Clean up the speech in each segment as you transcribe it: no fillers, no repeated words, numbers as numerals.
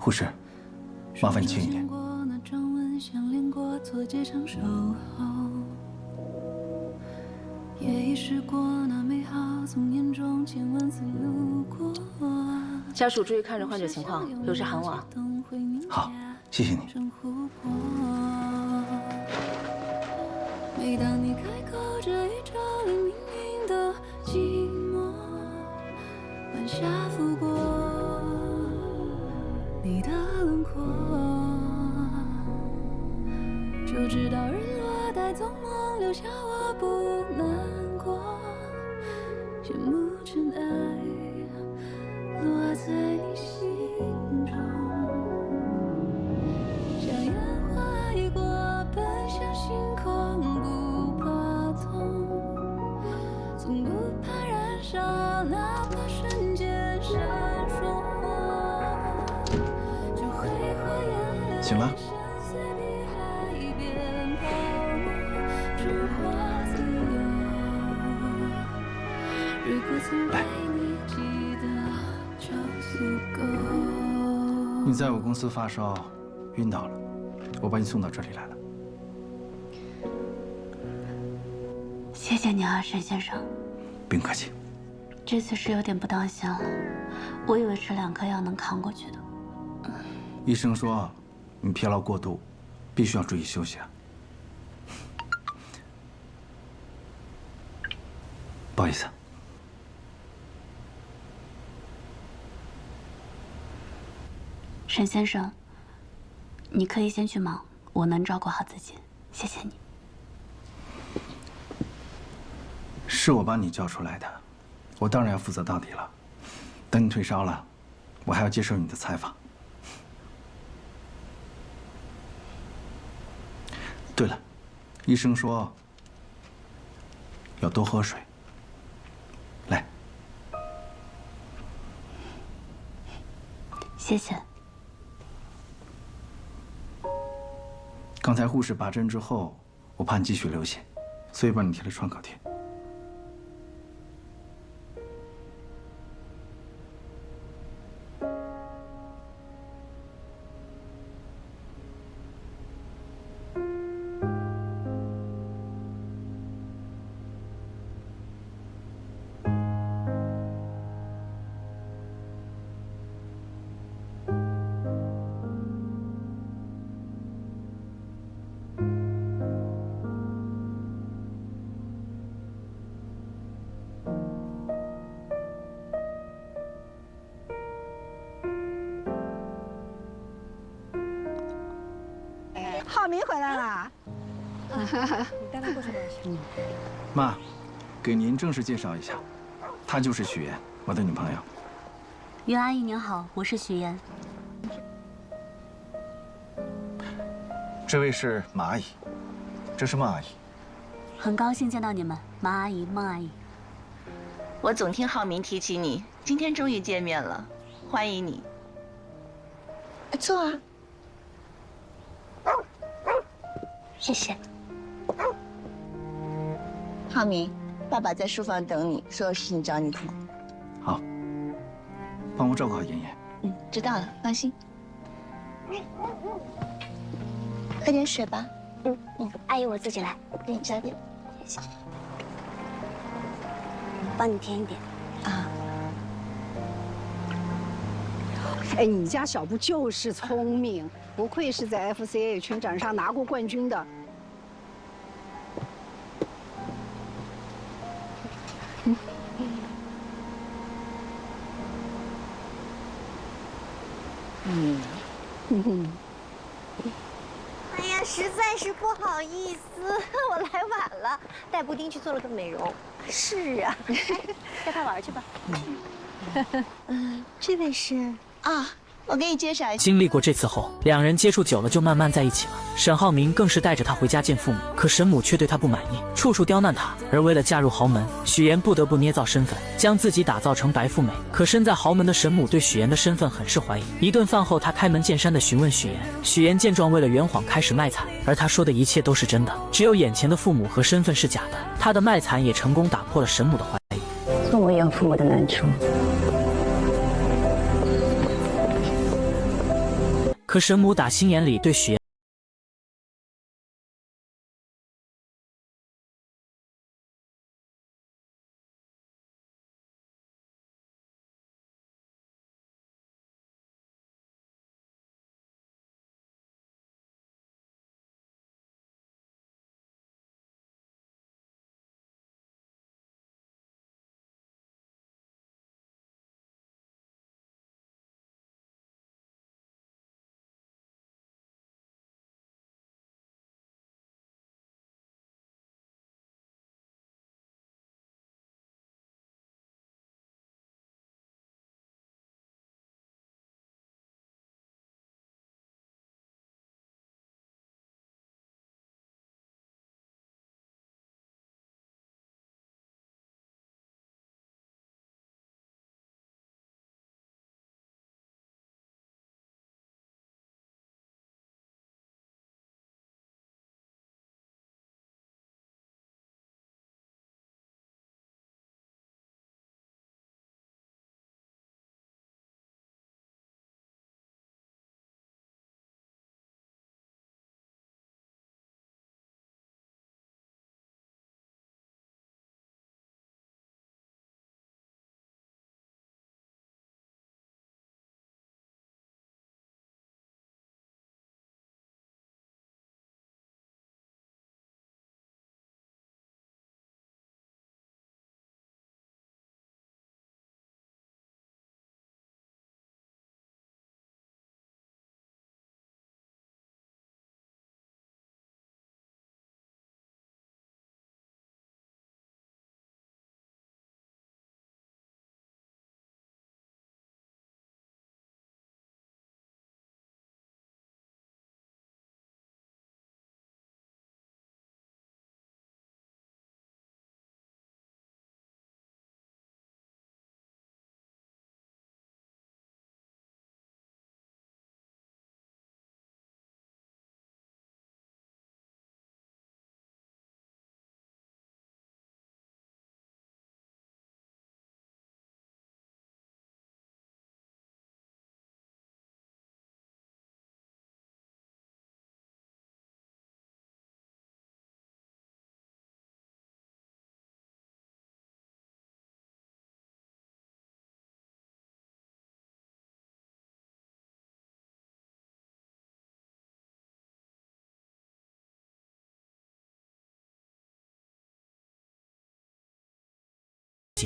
护士，麻烦你轻一点。家属注意看着患者情况，有事喊我啊。好，谢谢你。每当你开口，这一周里明明的寂寞，晚霞拂过你的轮廓，就知道日落带走梦，留下我不难过。羡慕尘埃落在你心中，像烟花一过，奔向星空，不怕痛，从不怕燃烧，哪怕瞬间闪烁，就挥霍眼泪。醒了。来，你在我公司发烧，晕倒了，我把你送到这里来了。谢谢你啊，沈先生。不用客气。这次是有点不当心了，我以为吃2颗药能扛过去的。医生说你疲劳过度，必须要注意休息啊。不好意思。沈先生，你可以先去忙，我能照顾好自己，谢谢你。是我把你叫出来的，我当然要负责到底了。等你退烧了，我还要接受你的采访。对了，医生说要多喝水。来，谢谢。刚才护士拔针之后，我怕你继续流血，所以帮你贴了创可贴。浩明回来了，你带他过去吧。妈，给您正式介绍一下，她就是许妍，我的女朋友。袁阿姨您好，我是许妍。这位是马阿姨，这是孟阿姨。很高兴见到你们，马阿姨、孟阿姨。我总听浩明提起你，今天终于见面了，欢迎你。坐啊。谢谢。浩明，爸爸在书房等你，说有事情找你谈。好，帮我照顾好妍妍。知道了，放心。喝点水吧。阿姨我自己来，给你加点。谢谢。帮你添一点。啊。哎，你家小布就是聪明，不愧是在 FCA 拳展上拿过冠军的。哎呀，实在是不好意思，我来晚了，带布丁去做了个美容。是啊，带他玩去吧。这位是啊。我给你介绍一下。经历过这次后，两人接触久了就慢慢在一起了。沈浩明更是带着她回家见父母，可沈母却对他不满意，处处刁难他。而为了嫁入豪门，许妍不得不捏造身份，将自己打造成白富美。可身在豪门的沈母对许妍的身份很是怀疑。一顿饭后，他开门见山地询问许妍。许妍见状，为了圆谎开始卖惨，而他说的一切都是真的，只有眼前的父母和身份是假的。他的卖惨也成功打破了沈母的怀疑。做我养父母的难处。可沈母打心眼里对许岩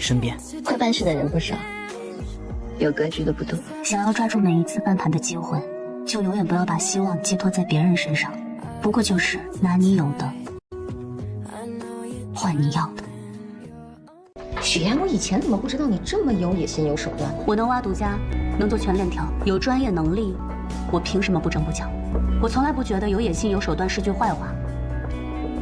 身边。会办事的人不少，有格局的不多。想要抓住每一次翻盘的机会，就永远不要把希望寄托在别人身上。不过就是拿你有的换你要的。许岩，我以前怎么不知道你这么有野心、有手段？我能挖独家，能做全链条，有专业能力，我凭什么不争不抢？我从来不觉得有野心、有手段是句坏话，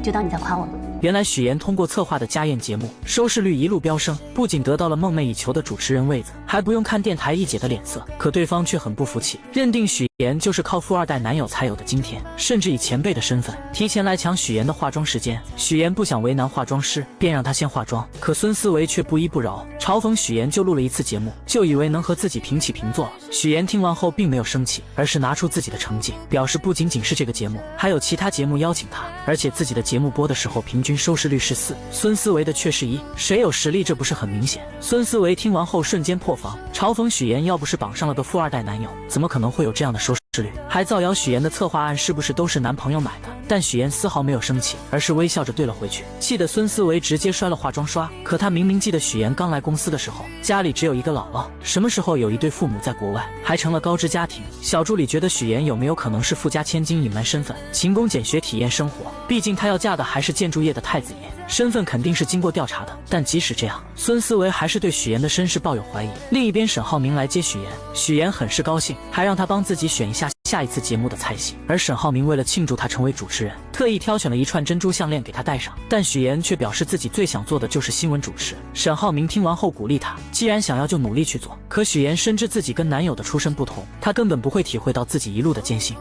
就当你在夸我了。原来许岩通过策划的家宴节目，收视率一路飙升，不仅得到了梦寐以求的主持人位子，还不用看电台一姐的脸色。可对方却很不服气，认定许岩就是靠富二代男友才有的今天，甚至以前辈的身份提前来抢许岩的化妆时间。许岩不想为难化妆师，便让他先化妆，可孙思维却不依不饶，嘲讽许岩就录了一次节目，就以为能和自己平起平坐了。许岩听完后并没有生气，而是拿出自己的成绩，表示不仅仅是这个节目，还有其他节目邀请他，而且自己的节目播的时候平均收视率是4，孙思维的却是1，谁有实力这不是很明显？孙思维听完后瞬间破防，嘲讽许岩要不是绑上了个富二代男友，怎么可能会有这样的收视率？还造谣许岩的策划案是不是都是男朋友买的？但许岩丝毫没有生气，而是微笑着对了回去，气得孙思维直接摔了化妆刷。可他明明记得许岩刚来公司的时候，家里只有一个姥姥，什么时候有一对父母在国外，还成了高知家庭。小助理觉得许岩有没有可能是富家千金隐瞒身份，勤工俭学体验生活？毕竟她要嫁的还是建筑业的太子爷，身份肯定是经过调查的。但即使这样，孙思维还是对许岩的身世抱有怀疑。另一边沈浩明来接许岩，许岩很是高兴，还让他帮自己选一下下一次节目的菜系。而沈浩明为了庆祝他成为主持人，特意挑选了一串珍珠项链给他戴上。但许岩却表示自己最想做的就是新闻主持。沈浩明听完后鼓励他，既然想要就努力去做。可许岩深知自己跟男友的出身不同，他根本不会体会到自己一路的艰辛。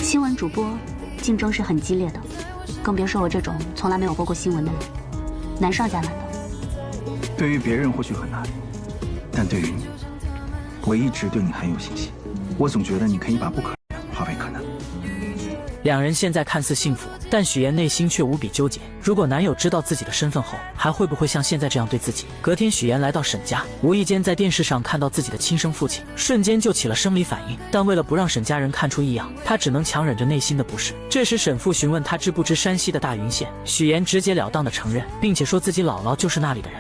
新闻主播竞争是很激烈的，更别说我这种从来没有播过新闻的人，难上加难的。对于别人或许很难，但对于你，我一直对你很有信心。我总觉得你可以把不可能两人现在看似幸福，但许妍内心却无比纠结。如果男友知道自己的身份后，还会不会像现在这样对自己？隔天，许妍来到沈家，无意间在电视上看到自己的亲生父亲，瞬间就起了生理反应。但为了不让沈家人看出异样，她只能强忍着内心的不适。这时，沈父询问她知不知山西的大云县，许妍直截了当的承认，并且说自己姥姥就是那里的人。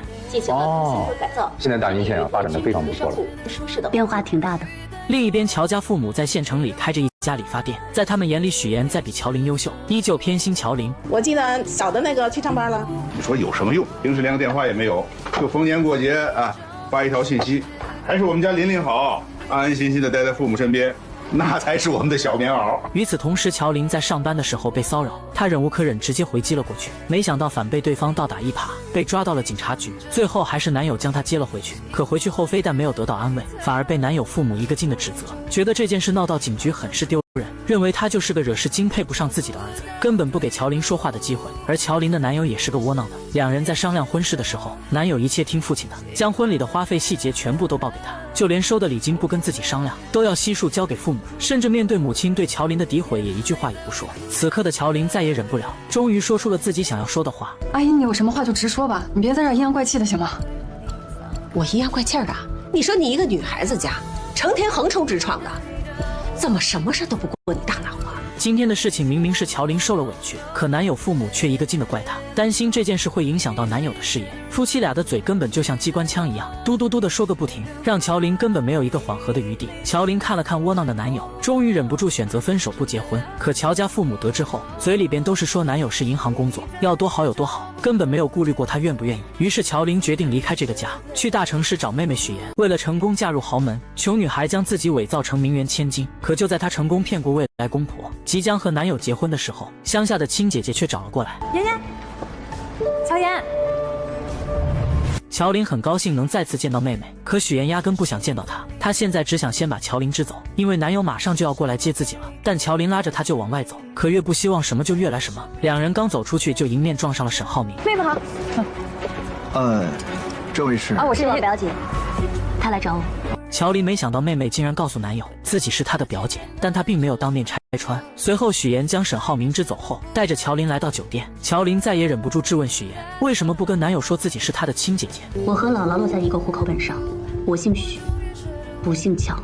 现在大云县发展的非常不错了，变化挺大的。另一边，乔家父母在县城里开着一家理发店，在他们眼里，许妍在比乔琳优秀，依旧偏心乔琳。我记得小的那个去上班了，你说有什么用？平时连个电话也没有，就逢年过节啊发一条信息，还是我们家琳琳好，安安心心的待在父母身边。那才是我们的小棉袄。与此同时，乔琳在上班的时候被骚扰，她忍无可忍，直接回击了过去，没想到反被对方倒打一耙，被抓到了警察局。最后还是男友将她接了回去，可回去后非但没有得到安慰，反而被男友父母一个劲的指责，觉得这件事闹到警局很是丢人，认为他就是个惹事精，配不上自己的儿子，根本不给乔琳说话的机会。而乔琳的男友也是个窝囊的，两人在商量婚事的时候，男友一切听父亲的，将婚礼的花费细节全部都报给他，就连收的礼金不跟自己商量，都要悉数交给父母，甚至面对母亲对乔琳的诋毁也一句话也不说。此刻的乔琳再也忍不了，终于说出了自己想要说的话。阿姨，你有什么话就直说吧，你别在这阴阳怪气的行吗？我阴阳怪气的？你说你一个女孩子家，成天横冲直撞的，怎么什么事都不过你大脑啊？今天的事情明明是乔琳受了委屈，可男友父母却一个劲的怪她，担心这件事会影响到男友的事业。夫妻俩的嘴根本就像机关枪一样，嘟嘟嘟的说个不停，让乔琳根本没有一个缓和的余地。乔琳看了看窝囊的男友，终于忍不住选择分手不结婚。可乔家父母得知后，嘴里边都是说男友是银行工作，要多好有多好，根本没有顾虑过他愿不愿意。于是乔琳决定离开这个家，去大城市找妹妹许妍。为了成功嫁入豪门，穷女孩将自己伪造成名媛千金。可就在她成功骗过未来公婆，即将和男友结婚的时候，乡下的亲姐姐却找了过来。妍妍，乔妍。乔琳很高兴能再次见到妹妹，可许妍压根不想见到她。她现在只想先把乔琳支走，因为男友马上就要过来接自己了。但乔琳拉着她就往外走，可越不希望什么就越来什么。两人刚走出去，就迎面撞上了沈浩明。妹妹好。这位是？我是表姐，她来找我。乔琳没想到妹妹竟然告诉男友自己是她的表姐，但她并没有当面拆穿。随后许妍将沈浩明支走后，带着乔琳来到酒店。乔琳再也忍不住质问许妍，为什么不跟男友说自己是她的亲姐姐？我和姥姥落在一个户口本上，我姓许，不姓乔，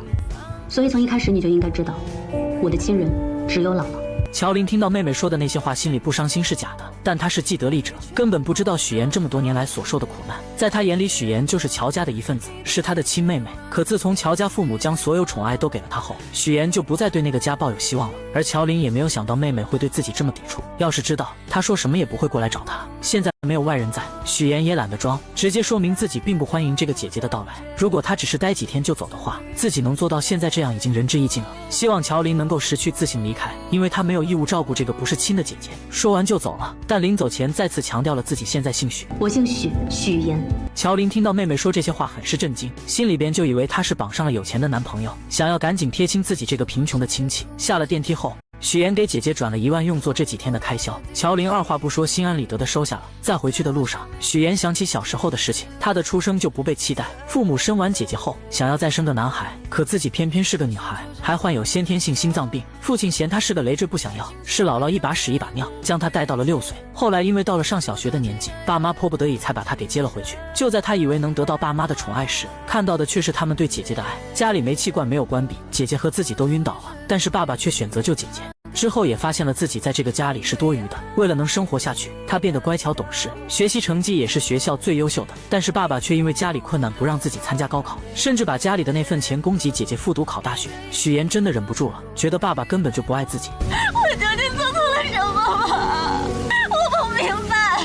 所以从一开始你就应该知道，我的亲人只有姥姥。乔琳听到妹妹说的那些话，心里不伤心是假的，但她是既得利者，根本不知道许妍这么多年来所受的苦难。在她眼里，许妍就是乔家的一份子，是她的亲妹妹。可自从乔家父母将所有宠爱都给了她后，许妍就不再对那个家抱有希望了。而乔琳也没有想到妹妹会对自己这么抵触，要是知道，她说什么也不会过来找她。现在没有外人在，许妍也懒得装，直接说明自己并不欢迎这个姐姐的到来。如果她只是待几天就走的话，自己能做到现在这样已经仁至义尽了。希望乔琳能够识趣自行离开，因为她没有义务照顾这个不是亲的姐姐。说完就走了，但临走前再次强调了自己现在姓许。我姓许，许妍。乔琳听到妹妹说这些话很是震惊，心里边就以为她是绑上了有钱的男朋友，想要赶紧贴亲自己这个贫穷的亲戚。下了电梯后，许妍给姐姐转了1万用作这几天的开销，乔琳二话不说，心安理得的收下了。在回去的路上，许妍想起小时候的事情，她的出生就不被期待，父母生完姐姐后想要再生个男孩，可自己偏偏是个女孩，还患有先天性心脏病，父亲嫌她是个累赘不想要，是姥姥一把屎一把尿将她带到了6岁。后来因为到了上小学的年纪，爸妈迫不得已才把她给接了回去。就在她以为能得到爸妈的宠爱时，看到的却是他们对姐姐的爱。家里煤气罐没有关闭，姐姐和自己都晕倒了，但是爸爸却选择救姐姐。之后也发现了自己在这个家里是多余的，为了能生活下去，他变得乖巧懂事，学习成绩也是学校最优秀的。但是爸爸却因为家里困难不让自己参加高考，甚至把家里的那份钱供给姐姐复读考大学。许妍真的忍不住了，觉得爸爸根本就不爱自己。我究竟做错了什么吗？我不明白，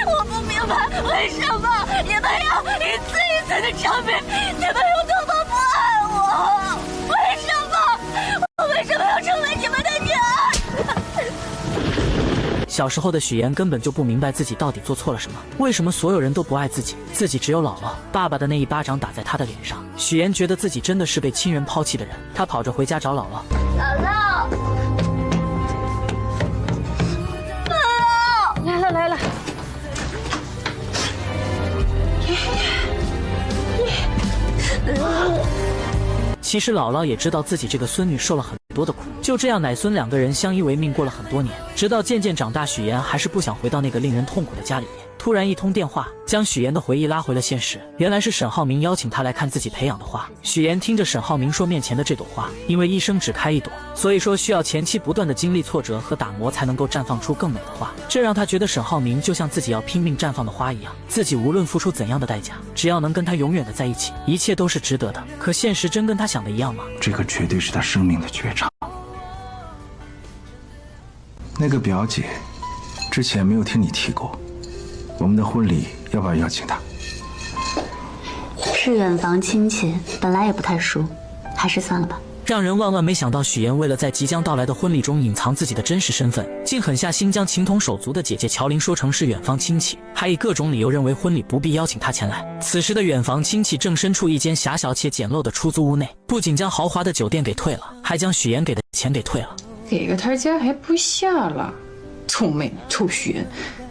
我不明白为什么你们要一次一次的证明你们有多么不爱我？为什么？我为什么要成为你们的女儿？小时候的许妍根本就不明白自己到底做错了什么，为什么所有人都不爱自己，自己只有姥姥。爸爸的那一巴掌打在她的脸上，许妍觉得自己真的是被亲人抛弃的人。她跑着回家找姥姥。姥姥，来了来了。其实姥姥也知道自己这个孙女受了很多的苦。就这样，奶孙两个人相依为命过了很多年，直到渐渐长大，许妍还是不想回到那个令人痛苦的家里面。突然一通电话，将许妍的回忆拉回了现实。原来是沈浩明邀请她来看自己培养的花。许妍听着沈浩明说，面前的这朵花，因为一生只开一朵，所以说需要前期不断的经历挫折和打磨，才能够绽放出更美的花。这让她觉得沈浩明就像自己要拼命绽放的花一样，自己无论付出怎样的代价，只要能跟他永远的在一起，一切都是值得的。可现实真跟他想的一样吗？这个绝对是他生命的绝唱。那个表姐，之前没有听你提过，我们的婚礼要不要邀请她？是远房亲戚，本来也不太熟，还是算了吧。让人万万没想到，许妍为了在即将到来的婚礼中隐藏自己的真实身份，竟狠下心将情同手足的姐姐乔琳说成是远房亲戚，还以各种理由认为婚礼不必邀请她前来。此时的远房亲戚正身处一间狭小且简陋的出租屋内，不仅将豪华的酒店给退了，还将许妍给的钱给退了。给个台阶还不下了，臭妹妹，臭许妍，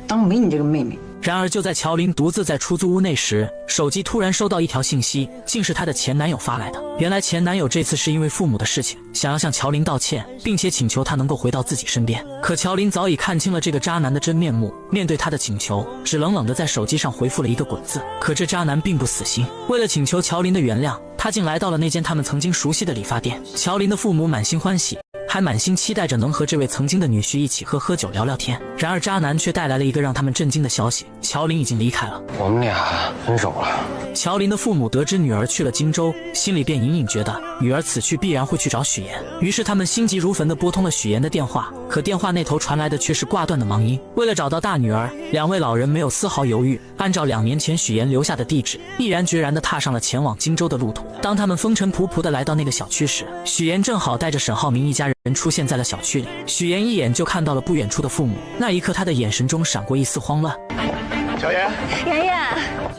当没你这个妹妹。然而就在乔琳独自在出租屋内时，手机突然收到一条信息，竟是她的前男友发来的。原来前男友这次是因为父母的事情，想要向乔琳道歉，并且请求她能够回到自己身边。可乔琳早已看清了这个渣男的真面目，面对他的请求，只冷冷地在手机上回复了一个滚字。可这渣男并不死心，为了请求乔琳的原谅，他竟来到了那间他们曾经熟悉的理发店。乔琳的父母满心欢喜，还满心期待着能和这位曾经的女婿一起喝酒聊聊天。然而渣男却带来了一个让他们震惊的消息，乔琳已经离开了。我们俩分手了。乔琳的父母得知女儿去了荆州，心里便隐隐觉得女儿此去必然会去找许妍，于是他们心急如焚地拨通了许妍的电话，可电话那头传来的却是挂断的忙音。为了找到大女儿，两位老人没有丝毫犹豫，按照2年前许妍留下的地址，毅然决然地踏上了前往荆州的路途。当他们风尘仆仆地来到那个小区时，许妍正好带着沈浩明一家人出现在了小区里。许妍一眼就看到了不远处的父母，那一刻她的眼神中闪过一丝慌乱。小妍，妍妍。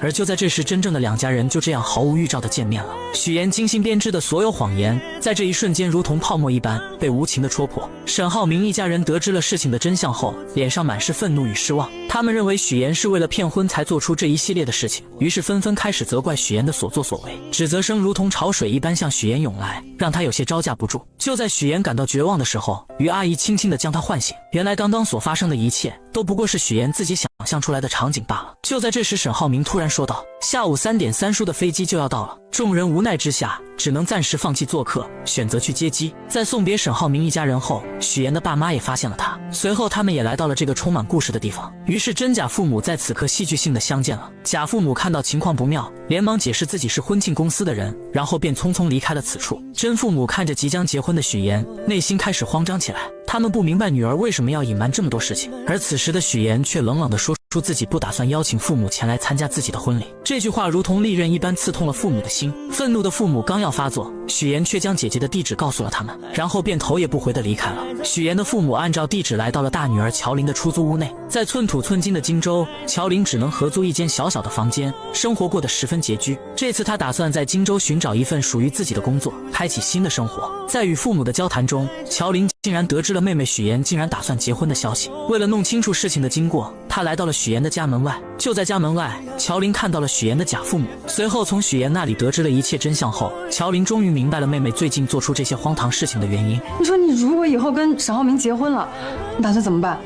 而就在这时，真正的两家人就这样毫无预兆地见面了。许妍精心编织的所有谎言，在这一瞬间如同泡沫一般被无情地戳破。沈浩明一家人得知了事情的真相后，脸上满是愤怒与失望。他们认为许妍是为了骗婚才做出这一系列的事情，于是纷纷开始责怪许妍的所作所为，指责声如同潮水一般向许妍涌来，让她有些招架不住。就在许妍感到绝望的时候，于阿姨轻轻地将她唤醒。原来刚刚所发生的一切都不过是许妍自己想象出来的场景罢了。就在这时，沈浩明突然说道：“下午3点3叔的飞机就要到了。”众人无奈之下，只能暂时放弃做客，选择去接机。在送别沈浩明一家人后，许妍的爸妈也发现了他，随后他们也来到了这个充满故事的地方。于是真假父母在此刻戏剧性的相见了。假父母看到情况不妙，连忙解释自己是婚庆公司的人，然后便匆匆离开了此处。真父母看着即将结婚的许妍，内心开始慌张起来。他们不明白女儿为什么要隐瞒这么多事情，而此时的许妍却冷冷地说出自己不打算邀请父母前来参加自己的婚礼。这句话如同利刃一般刺痛了父母的心。愤怒的父母刚要发作，许妍却将姐姐的地址告诉了他们，然后便头也不回地离开了。许妍的父母按照地址来到了大女儿乔琳的出租屋内。在寸土寸金的荆州，乔琳只能合租一间小小的房间，生活过得十分拮据。这次她打算在荆州寻找一份属于自己的工作，开启新的生活。在与父母的交谈中，乔琳竟然得知了妹妹许妍竟然打算结婚的消息。为了弄清楚事情的经过，她来到了许妍的家门外。就在家门外，乔琳看到了许妍的假父母，随后从许妍那里得知了一切真相后，乔琳终于明白了妹妹最近做出这些荒唐事情的原因。你说你如果以后跟沈浩明结婚了，你打算怎么办？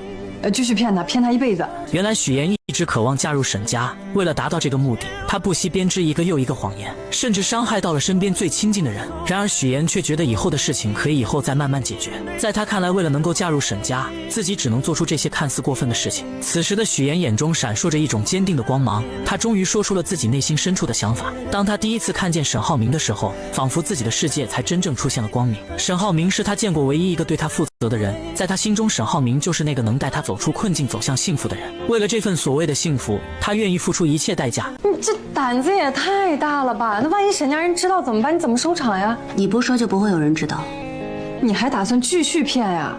继续骗他一辈子。原来许妍一直渴望嫁入沈家，为了达到这个目的，她不惜编织一个又一个谎言，甚至伤害到了身边最亲近的人。然而许妍却觉得以后的事情可以以后再慢慢解决。在她看来，为了能够嫁入沈家，自己只能做出这些看似过分的事情。此时的许妍眼中闪烁着一种坚定的光芒，她终于说出了自己内心深处的想法。当她第一次看见沈浩明的时候，仿佛自己的世界才真正出现了光明。沈浩明是她见过唯一一个对她负责的人，在她心中，沈浩明就是那个能带她走出困境走向幸福的人。为了这份所谓的幸福，她愿意付出一切代价。你这胆子也太大了吧？那万一沈家人知道怎么办？你怎么收场呀？你不说就不会有人知道。你还打算继续骗呀？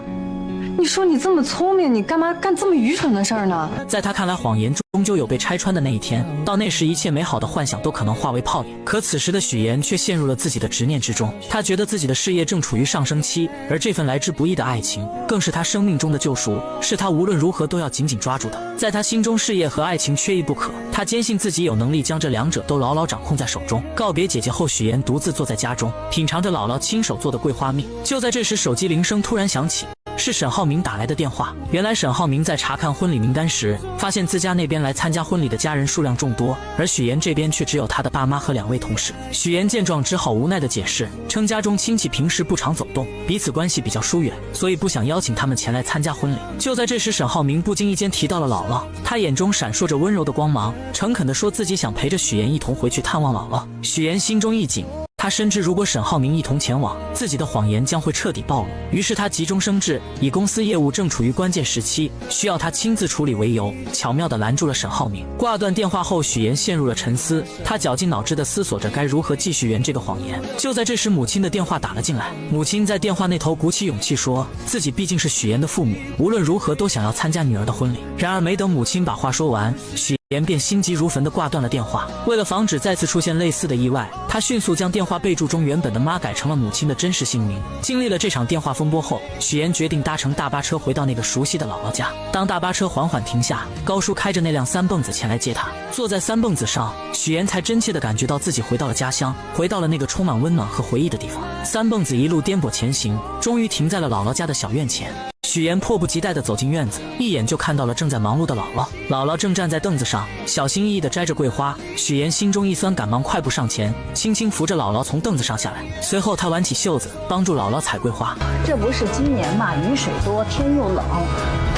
你说你这么聪明，你干嘛干这么愚蠢的事儿呢？在他看来，谎言终究有被拆穿的那一天，到那时一切美好的幻想都可能化为泡影。可此时的许妍却陷入了自己的执念之中，她觉得自己的事业正处于上升期，而这份来之不易的爱情，更是她生命中的救赎，是她无论如何都要紧紧抓住的。在她心中，事业和爱情缺一不可，她坚信自己有能力将这两者都牢牢掌控在手中。告别姐姐后，许妍独自坐在家中，品尝着姥姥亲手做的桂花蜜。就在这时，手机铃声突然响起。是沈浩明打来的电话。原来沈浩明在查看婚礼名单时，发现自家那边来参加婚礼的家人数量众多，而许妍这边却只有她的爸妈和2位同事。许妍见状只好无奈地解释，称家中亲戚平时不常走动，彼此关系比较疏远，所以不想邀请他们前来参加婚礼。就在这时，沈浩明不经意间提到了姥姥，他眼中闪烁着温柔的光芒，诚恳地说自己想陪着许妍一同回去探望姥姥。许妍心中一紧，他深知如果沈浩明一同前往，自己的谎言将会彻底暴露。于是他急中生智，以公司业务正处于关键时期，需要他亲自处理为由，巧妙地拦住了沈浩明。挂断电话后，许妍陷入了沉思，他绞尽脑汁地思索着该如何继续圆这个谎言。就在这时，母亲的电话打了进来。母亲在电话那头鼓起勇气说，自己毕竟是许妍的父母，无论如何都想要参加女儿的婚礼。然而没等母亲把话说完，许妍便心急如焚地挂断了电话。为了防止再次出现类似的意外，他迅速将电话备注中原本的妈改成了母亲的真实姓名。经历了这场电话风波后，许妍决定搭乘大巴车回到那个熟悉的姥姥家。当大巴车缓缓停下，高叔开着那辆三蹦子前来接他。坐在三蹦子上，许妍才真切地感觉到自己回到了家乡，回到了那个充满温暖和回忆的地方。三蹦子一路颠簸前行，终于停在了姥姥家的小院前。许妍迫不及待地走进院子，一眼就看到了正在忙碌的姥姥。姥姥正站在凳子上，小心翼翼地摘着桂花。许妍心中一酸，赶忙快步上前，轻轻扶着姥姥从凳子上下来。随后，她挽起袖子，帮助姥姥采桂花。这不是今年嘛，雨水多，天又冷，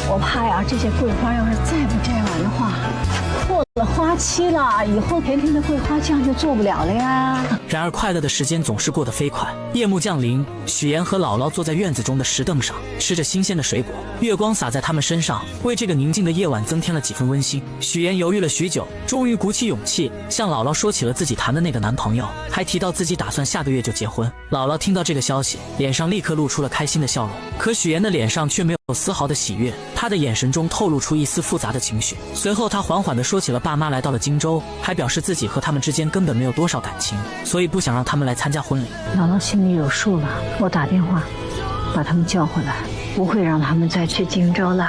我怕呀，这些桂花要是再不摘完的话，过了花期了，以后甜甜的桂花酱就做不了了呀。然而快乐的时间总是过得飞快，夜幕降临，许妍和姥姥坐在院子中的石凳上，吃着新鲜的水果，月光洒在他们身上，为这个宁静的夜晚增添了几分温馨。许妍犹豫了许久，终于鼓起勇气向姥姥说起了自己谈的那个男朋友，还提到自己打算下个月就结婚。姥姥听到这个消息，脸上立刻露出了开心的笑容，可许妍的脸上却没有丝毫的喜悦，她的眼神中透露出一丝复杂的情绪。随后她缓缓地说起了爸妈来到了荆州，还表示自己和他们之间根本没有多少感情，所以不想让他们来参加婚礼。姥姥心里有数了，我打电话把他们叫回来，不会让他们再去荆州了。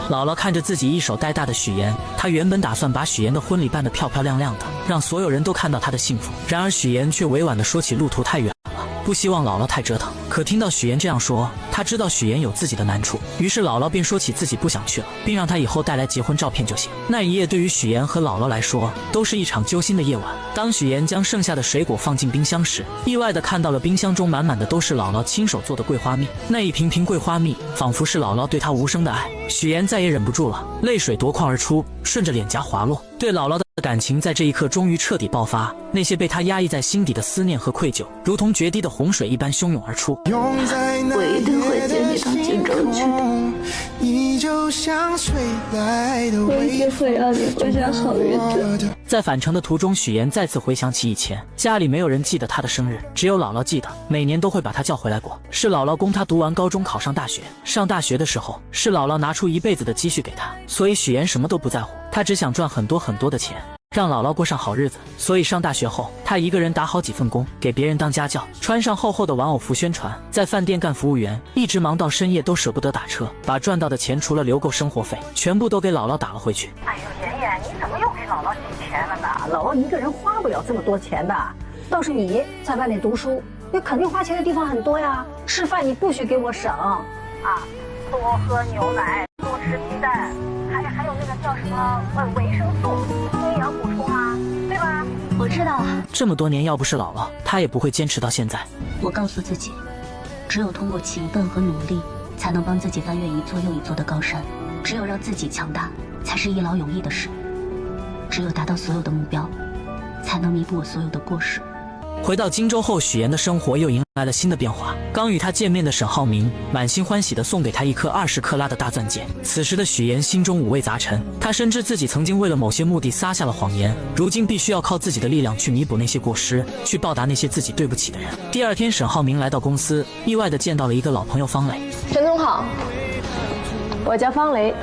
姥姥看着自己一手带大的许妍，她原本打算把许妍的婚礼办得漂漂亮亮的，让所有人都看到她的幸福。然而许妍却委婉地说起路途太远了，不希望姥姥太折腾。可听到许妍这样说，她知道许妍有自己的难处，于是姥姥便说起自己不想去了，并让她以后带来结婚照片就行。那一夜对于许妍和姥姥来说都是一场揪心的夜晚。当许妍将剩下的水果放进冰箱时，意外地看到了冰箱中满满的都是姥姥亲手做的桂花蜜。那一瓶瓶桂花蜜仿佛是姥姥对她无声的爱。许妍再也忍不住了，泪水夺眶而出，顺着脸颊滑落。对姥姥的感情在这一刻终于彻底爆发，那些被她压抑在心底的思念和愧疚，如同决堤的洪水一般汹涌而出。我一定会接你到荆州去的，我一定会让你过上好日子。在返程的途中，许妍再次回想起以前，家里没有人记得她的生日，只有姥姥记得，每年都会把她叫回来过。是姥姥供她读完高中，考上大学。上大学的时候，是姥姥拿出一辈子的积蓄给她，所以许妍什么都不在乎，她只想赚很多很多的钱，让姥姥过上好日子。所以上大学后，她一个人打好几份工，给别人当家教，穿上厚厚的玩偶服宣传，在饭店干服务员，一直忙到深夜都舍不得打车，把赚到的钱除了留够生活费，全部都给姥姥打了回去。哎呦，妍妍，你怎么又给姥姥挤钱了呢？姥姥一个人花不了这么多钱的，倒是你在外面读书，你肯定花钱的地方很多呀。吃饭你不许给我省啊，多喝牛奶，多吃鸡蛋，还有那个叫什么维生素，营养补充啊，对吧？我知道了。这么多年，要不是姥姥，她也不会坚持到现在。我告诉自己，只有通过勤奋和努力，才能帮自己翻越一座又一座的高山。只有让自己强大，才是一劳永逸的事。只有达到所有的目标，才能弥补我所有的过失。回到荆州后，许妍的生活又迎来了新的变化。刚与她见面的沈浩明满心欢喜地送给她一颗20克拉的大钻戒。此时的许妍心中五味杂陈，她深知自己曾经为了某些目的撒下了谎言，如今必须要靠自己的力量去弥补那些过失，去报答那些自己对不起的人。第二天，沈浩明来到公司，意外地见到了一个老朋友方磊。沈总好。我叫方雷，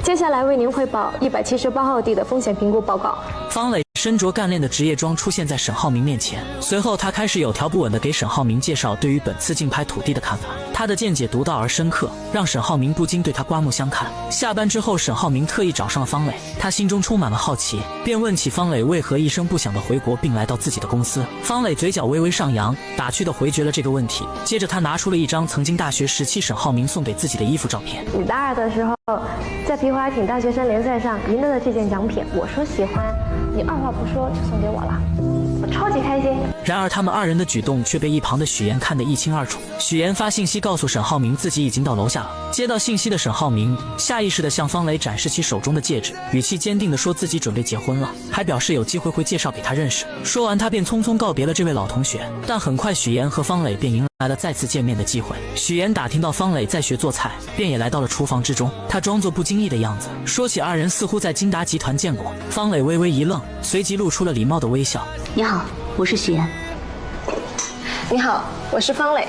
接下来为您汇报178号地的风险评估报告。方磊身着干练的职业装出现在沈浩明面前，随后他开始有条不紊地给沈浩明介绍对于本次竞拍土地的看法。他的见解独到而深刻，让沈浩明不禁对他刮目相看。下班之后，沈浩明特意找上了方磊，他心中充满了好奇，便问起方磊为何一声不响地回国，并来到自己的公司。方磊嘴角微微上扬，打趣地回绝了这个问题。接着他拿出了一张曾经大学时期沈浩明送给自己的衣服照片。你大二的时候，在皮划艇大学生联赛上赢得了这件奖品，我说喜欢，你二话不说就送给我了，我超级开心。然而他们二人的举动却被一旁的许岩看得一清二楚。许岩发信息告诉沈浩明自己已经到楼下了。接到信息的沈浩明下意识地向方磊展示起手中的戒指，语气坚定地说自己准备结婚了，还表示有机会会介绍给他认识。说完他便匆匆告别了这位老同学。但很快许岩和方磊便迎来了再次见面的机会。许岩打听到方磊在学做菜，便也来到了厨房之中。他装作不经意的样子，说起二人似乎在金达集团见过。方磊微微一愣，随即露出了礼貌的微笑。你好，我是许岩。你好，我是方磊，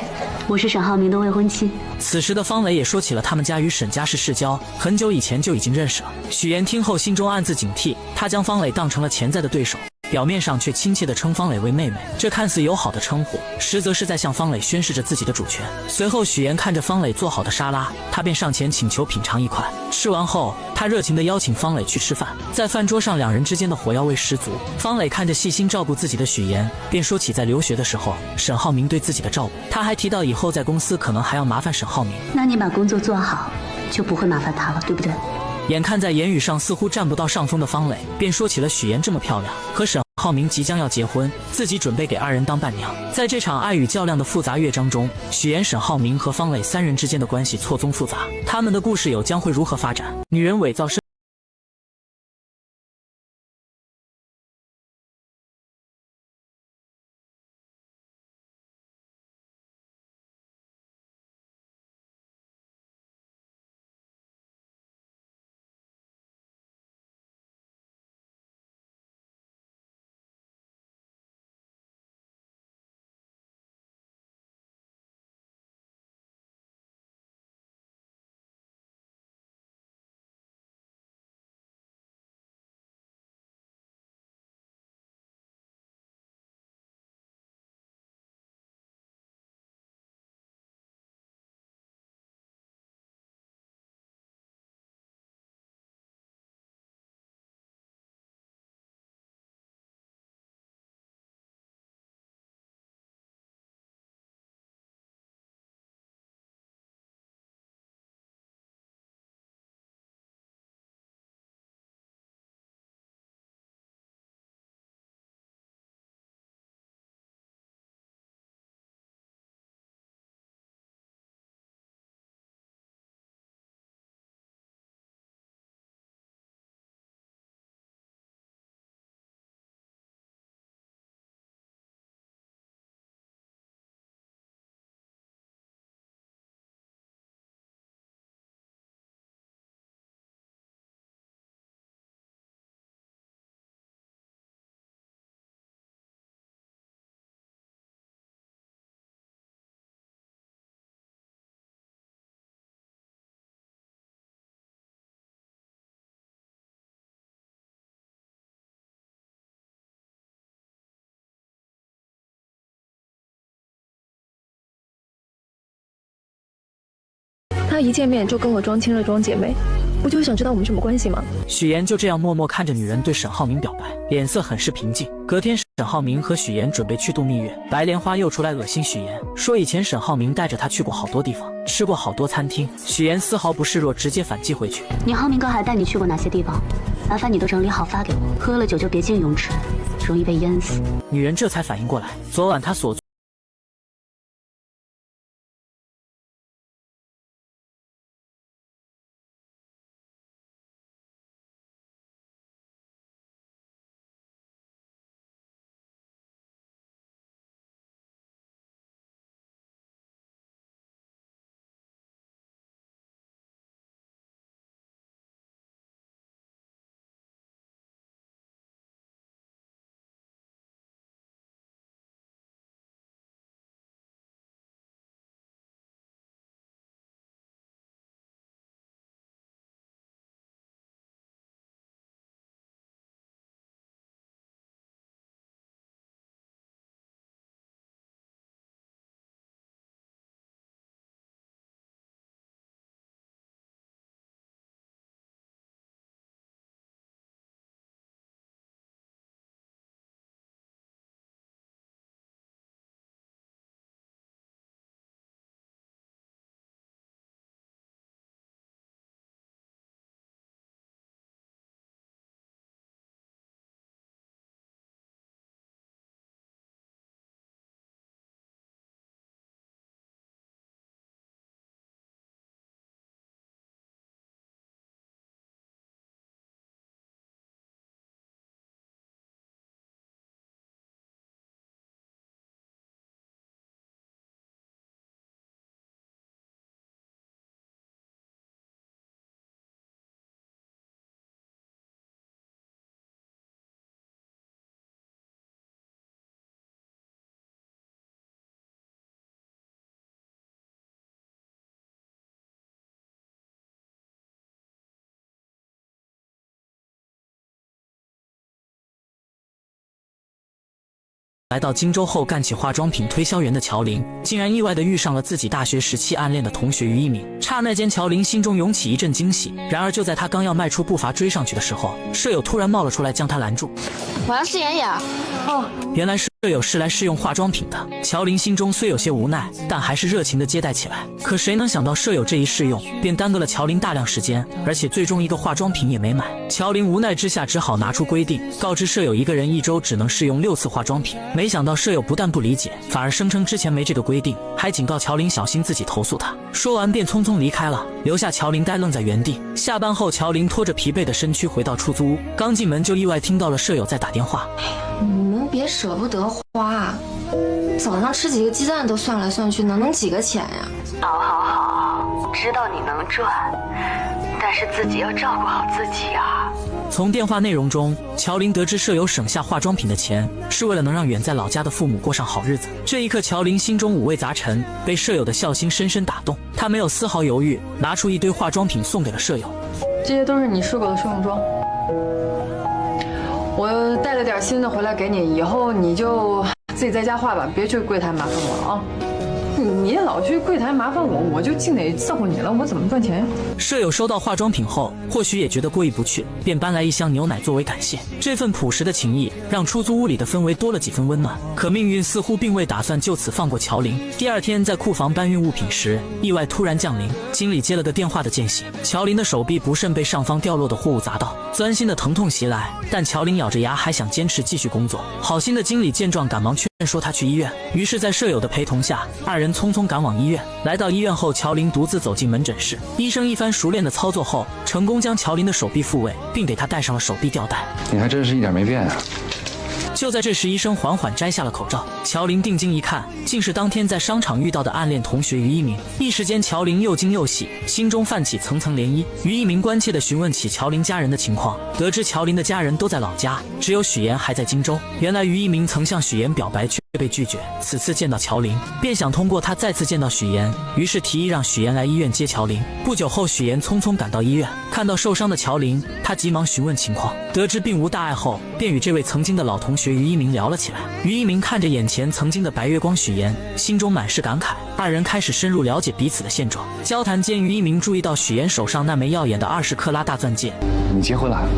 我是沈浩明的未婚妻。此时的方磊也说起了他们家与沈家是世交，很久以前就已经认识了。许岩听后心中暗自警惕，他将方磊当成了潜在的对手，表面上却亲切地称方磊为妹妹，这看似友好的称呼，实则是在向方磊宣示着自己的主权。随后许岩看着方磊做好的沙拉，他便上前请求品尝一块。吃完后，他热情地邀请方磊去吃饭。在饭桌上，两人之间的火药味十足。方磊看着细心照顾自己的许岩，便说起在留学的时候沈浩明对自己的照顾。他还提到以后在公司可能还要麻烦沈浩明。那你把工作做好，就不会麻烦他了，对不对？眼看在言语上似乎占不到上风的方磊，便说起了许岩这么漂亮，和沈浩明即将要结婚，自己准备给二人当伴娘。在这场爱与较量的复杂乐章中，许岩、沈浩明和方磊三人之间的关系错综复杂，他们的故事有将会如何发展？女人伪造身他一见面就跟我装亲热装姐妹，不就是想知道我们什么关系吗？许岩就这样默默看着女人对沈浩明表白，脸色很是平静。隔天，沈浩明和许岩准备去度蜜月，白莲花又出来恶心许岩，说以前沈浩明带着他去过好多地方，吃过好多餐厅。许岩丝毫不示弱，直接反击回去：你浩明哥还带你去过哪些地方？麻烦你都整理好发给我。喝了酒就别进泳池，容易被淹死。女人这才反应过来，昨晚她所来到荆州后干起化妆品推销员的乔琳，竟然意外地遇上了自己大学时期暗恋的同学于一鸣。刹那间，乔琳心中涌起一阵惊喜。然而就在她刚要迈出步伐追上去的时候，舍友突然冒了出来将她拦住。我要试妍妍。哦，原来舍友是来试用化妆品的。乔琳心中虽有些无奈，但还是热情地接待起来。可谁能想到舍友这一试用，便耽搁了乔琳大量时间，而且最终一个化妆品也没买。乔琳无奈之下只好拿出规定，告知舍友一个人1周只能试用6次化妆品。没想到舍友不但不理解，反而声称之前没这个规定，还警告乔琳小心自己投诉他。说完便匆匆离开了，留下乔琳呆愣在原地。下班后，乔琳拖着疲惫的身躯回到出租屋，刚进门就意外听到了舍友在打电话。你们别舍不得花，早上吃几个鸡蛋都算来算去，能几个钱呀？好，知道你能赚，但是自己要照顾好自己啊。从电话内容中，乔琳得知舍友省下化妆品的钱是为了能让远在老家的父母过上好日子。这一刻，乔琳心中五味杂陈，被舍友的孝心深深打动。她没有丝毫犹豫，拿出一堆化妆品送给了舍友。这些都是你试过的试用装，我带了点新的回来给你，以后你就自己在家画吧，别去柜台麻烦我了啊。你老去柜台麻烦我，我就净得伺候你了，我怎么赚钱呀？舍友收到化妆品后，或许也觉得过意不去，便搬来一箱牛奶作为感谢。这份朴实的情谊让出租屋里的氛围多了几分温暖。可命运似乎并未打算就此放过乔琳。第二天在库房搬运物品时，意外突然降临，经理接了个电话的间隙，乔琳的手臂不慎被上方掉落的货物砸到，钻心的疼痛袭来，但乔琳咬着牙还想坚持继续工作。好心的经理见状赶忙劝说她去医院，于是在舍友的陪同下，二人匆匆赶往医院。来到医院后，乔琳独自走进门诊室，医生一番熟练的操作后，成功将乔琳的手臂复位，并给她戴上了手臂吊带。你还真是一点没变啊。就在这时，医生缓缓摘下了口罩，乔琳定睛一看，竟是当天在商场遇到的暗恋同学于一鸣。一时间，乔琳又惊又喜，心中泛起层层涟漪。于一鸣关切地询问起乔琳家人的情况，得知乔琳的家人都在老家，只有许妍还在荆州。原来于一鸣曾向许妍表白，却被拒绝。此次见到乔琳，便想通过她再次见到许妍，于是提议让许妍来医院接乔琳。不久后，许妍匆匆赶到医院，看到受伤的乔琳，她急忙询问情况，得知并无大碍后，便与这位曾经的老同学于一鸣聊了起来。于一鸣看着眼前曾经的白月光许妍，心中满是感慨。二人开始深入了解彼此的现状。交谈间，于一鸣注意到许妍手上那枚耀眼的20克拉大钻戒。你结婚了？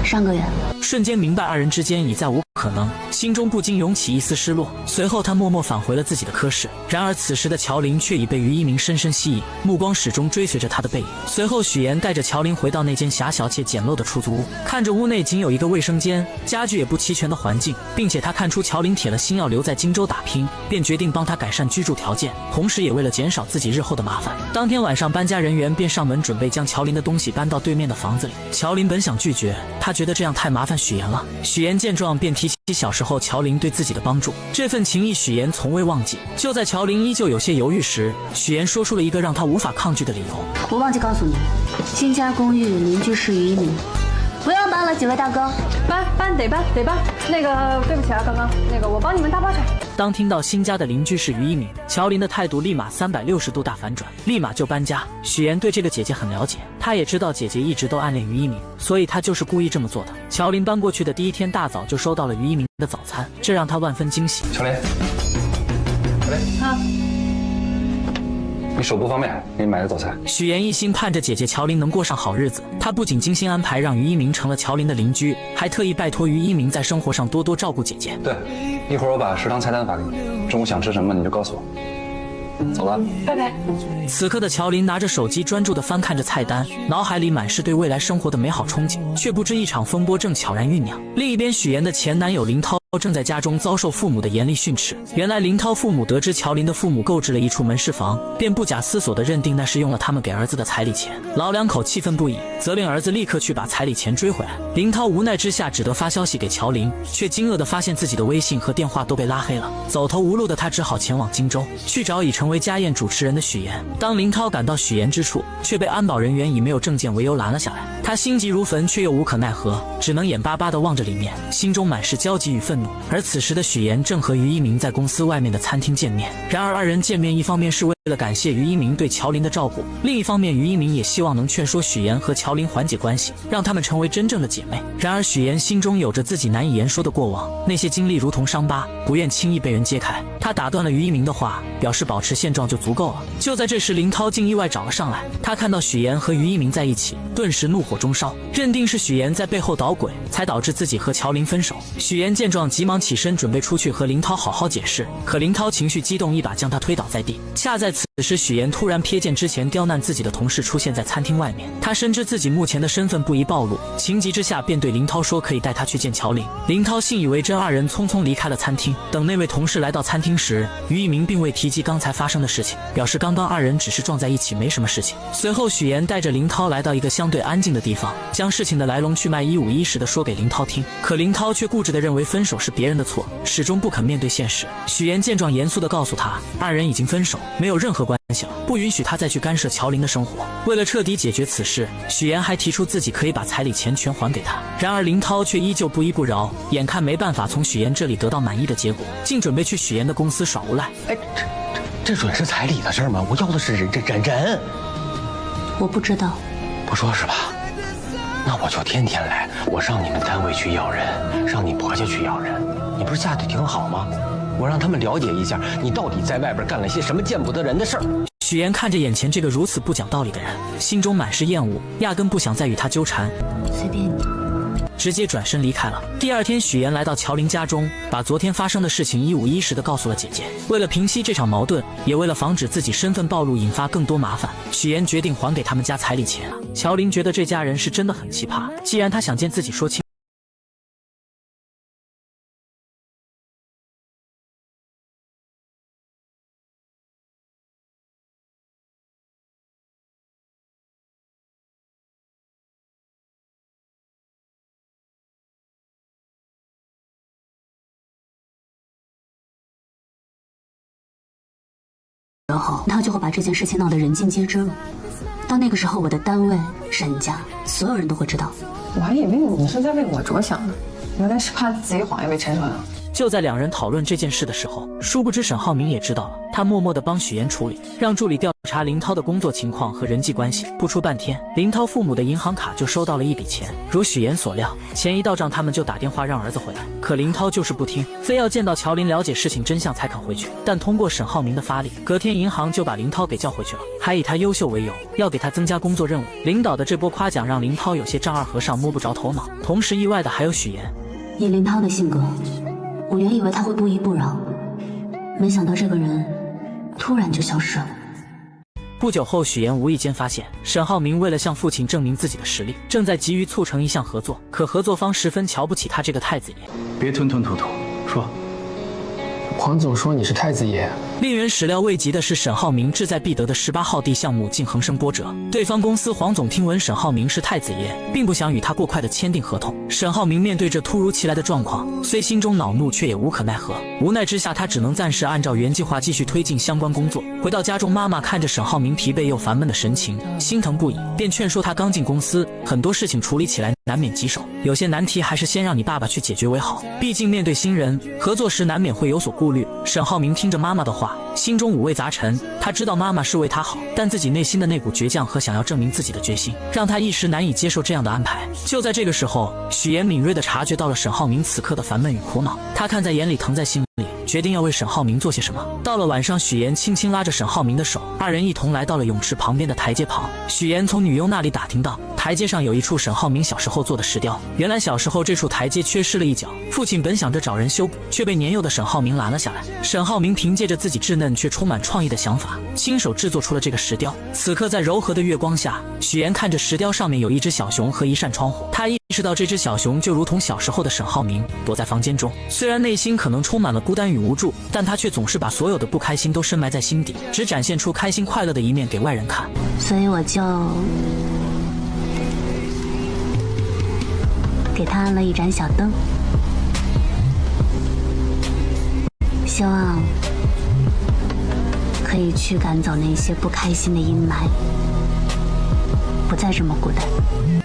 上个月。瞬间明白二人之间已再无可能，心中不禁涌起一丝失落。随后他默默返回了自己的科室。然而此时的乔琳却已被于一鸣深深吸引，目光始终追随着他的背影。随后许妍带着乔琳回到那间狭小且简陋的出租屋，看着屋内仅有一个卫生间，家具也不齐全的环境，并且他看出乔琳铁了心要留在荆州打拼，便决定帮他改善居住条件，同时也为了减少自己日后的麻烦。当天晚上，搬家人员便上门准备将乔琳的东西搬到对面的房子里。乔琳本想拒绝，她觉得这样太麻烦许妍了。许妍见状便提起小时候乔琳对自己的帮助，这份情谊许妍从未忘记。就在乔琳依旧有些犹豫时，许妍说出了一个让她无法抗拒的理由。我忘记告诉你，新家公寓邻居是于一鸣。不要搬了，几位大哥。搬得搬。那个对不起啊，刚刚那个我帮你们搭包去。当听到新家的邻居是于一鸣，乔琳的态度立马360度大反转，立马就搬家。许妍对这个姐姐很了解，她也知道姐姐一直都暗恋于一鸣，所以她就是故意这么做的。乔琳搬过去的第一天大早就收到了于一鸣的早餐，这让她万分惊喜。乔琳，啊。你手不方便，给你买的早餐。许妍一心盼着姐姐乔琳能过上好日子，她不仅精心安排让于一鸣成了乔琳的邻居，还特意拜托于一鸣在生活上多多照顾姐姐。对，一会儿我把食堂菜单发给你，中午想吃什么你就告诉我。走了，拜拜。此刻的乔琳拿着手机专注地翻看着菜单，脑海里满是对未来生活的美好憧憬，却不知一场风波正悄然酝酿。另一边，许妍的前男友林涛正在家中遭受父母的严厉训斥。原来林涛父母得知乔琳的父母购置了一处门市房，便不假思索地认定那是用了他们给儿子的彩礼钱。老两口气愤不已，责令儿子立刻去把彩礼钱追回来。林涛无奈之下只得发消息给乔琳，却惊愕地发现自己的微信和电话都被拉黑了。走投无路的他只好前往荆州去找已成为家宴主持人的许妍。当林涛赶到许妍之处，却被安保人员以没有证件为由拦了下来。他他心急如焚，却又无可奈何，只能眼巴巴地望着里面，心中满是焦急与愤怒。而此时的许岩正和于一鸣在公司外面的餐厅见面。然而二人见面，一方面是为了感谢于一鸣对乔琳的照顾，另一方面于一鸣也希望能劝说许岩和乔琳缓解关系，让他们成为真正的姐妹。然而许岩心中有着自己难以言说的过往，那些经历如同伤疤，不愿轻易被人揭开。他打断了于一鸣的话，表示保持现状就足够了。就在这时，林涛竟意外找了上来，他看到许岩和于一鸣在一起，顿时怒火中烧，认定是许岩在背后捣鬼，才导致自己和乔琳分手。许岩见状急忙起身准备出去和林涛好好解释，可林涛情绪激动，一把将他推倒在地。恰在此时，许岩突然瞥见之前刁难自己的同事出现在餐厅外面，他深知自己目前的身份不宜暴露，情急之下便对林涛说可以带他去见乔琳。林涛信以为真，二人匆匆离开了餐厅。等那位同事来到餐厅时，于一鸣并未提及刚才发生的事情，表示刚刚二人只是撞在一起，没什么事情。随后许岩带着林涛来到一个相对安静的地方，将事情的来龙去脉一五一十地说给林涛听。可林涛却固执地认为分手是别人的错，始终不肯面对现实。许岩见状严肃地告诉他，二人已经分手，没有任何关系了，不允许他再去干涉乔琳的生活。为了彻底解决此事，许岩还提出自己可以把彩礼钱全还给他。然而林涛却依旧不依不饶，眼看没办法从许岩这里得到满意的结果，竟准备去许岩的公司耍无赖。这准是彩礼的事吗？我要的是人。我不知道。不说是吧？那我就天天来，我上你们单位去要人，上你婆家去要人。你不是下去挺好吗？我让他们了解一下，你到底在外边干了些什么见不得人的事儿。许岩看着眼前这个如此不讲道理的人，心中满是厌恶，压根不想再与他纠缠。随便你。直接转身离开了。第二天，许岩来到乔琳家中，把昨天发生的事情一五一十地告诉了姐姐。为了平息这场矛盾，也为了防止自己身份暴露引发更多麻烦，许岩决定还给他们家彩礼钱。乔琳觉得这家人是真的很奇葩，既然他想见自己说清。然后他就会把这件事情闹得人尽皆知了。到那个时候，我的单位、沈家，所有人都会知道。我还以为你是在为我着想呢，原来是怕自己谎言被拆穿了。就在两人讨论这件事的时候，殊不知沈浩明也知道了，他默默地帮许岩处理，让助理调查林涛的工作情况和人际关系。不出半天，林涛父母的银行卡就收到了一笔钱。如许岩所料，钱一到账，他们就打电话让儿子回来。可林涛就是不听，非要见到乔琳了解事情真相才肯回去。但通过沈浩明的发力，隔天银行就把林涛给叫回去了，还以他优秀为由，要给他增加工作任务。领导的这波夸奖让林涛有些丈二和尚摸不着头脑。同时意外的还有许岩。以林涛的性格，我原以为他会不依不饶，没想到这个人突然就消失了。不久后，许岩无意间发现沈浩明为了向父亲证明自己的实力，正在急于促成一项合作，可合作方十分瞧不起他这个太子爷。别吞吞吐吐，说。黄总说你是太子爷。令人始料未及的是，沈浩明志在必得的18号地项目竟横生波折。对方公司黄总听闻沈浩明是太子爷，并不想与他过快的签订合同。沈浩明面对这突如其来的状况，虽心中恼怒，却也无可奈何。无奈之下，他只能暂时按照原计划继续推进相关工作。回到家中，妈妈看着沈浩明疲惫又烦闷的神情，心疼不已，便劝说他刚进公司，很多事情处理起来难免棘手，有些难题还是先让你爸爸去解决为好。毕竟面对新人，合作时难免会有所顾虑。沈浩明听着妈妈的话，心中五味杂陈。他知道妈妈是为他好，但自己内心的那股倔强和想要证明自己的决心，让他一时难以接受这样的安排。就在这个时候，许岩敏锐地察觉到了沈浩明此刻的烦闷与苦恼，他看在眼里，疼在心里，决定要为沈浩明做些什么。到了晚上，许岩轻轻拉着沈浩明的手，二人一同来到了泳池旁边的台阶旁。许岩从女佣那里打听到，台阶上有一处沈浩明小时候做的石雕。原来小时候这处台阶缺失了一角，父亲本想着找人修补，却被年幼的沈浩明拦了下来。沈浩明凭借着自己稚嫩却充满创意的想法，亲手制作出了这个石雕。此刻在柔和的月光下，许岩看着石雕上面有一只小熊和一扇窗户，他意识到这只小熊就如同小时候的沈浩明，躲在房间中。虽然内心可能充满了孤单与无助，但他却总是把所有的不开心都深埋在心底，只展现出开心快乐的一面给外人看。所以我就给他安了一盏小灯，希望可以驱赶走那些不开心的阴霾。不再这么孤单。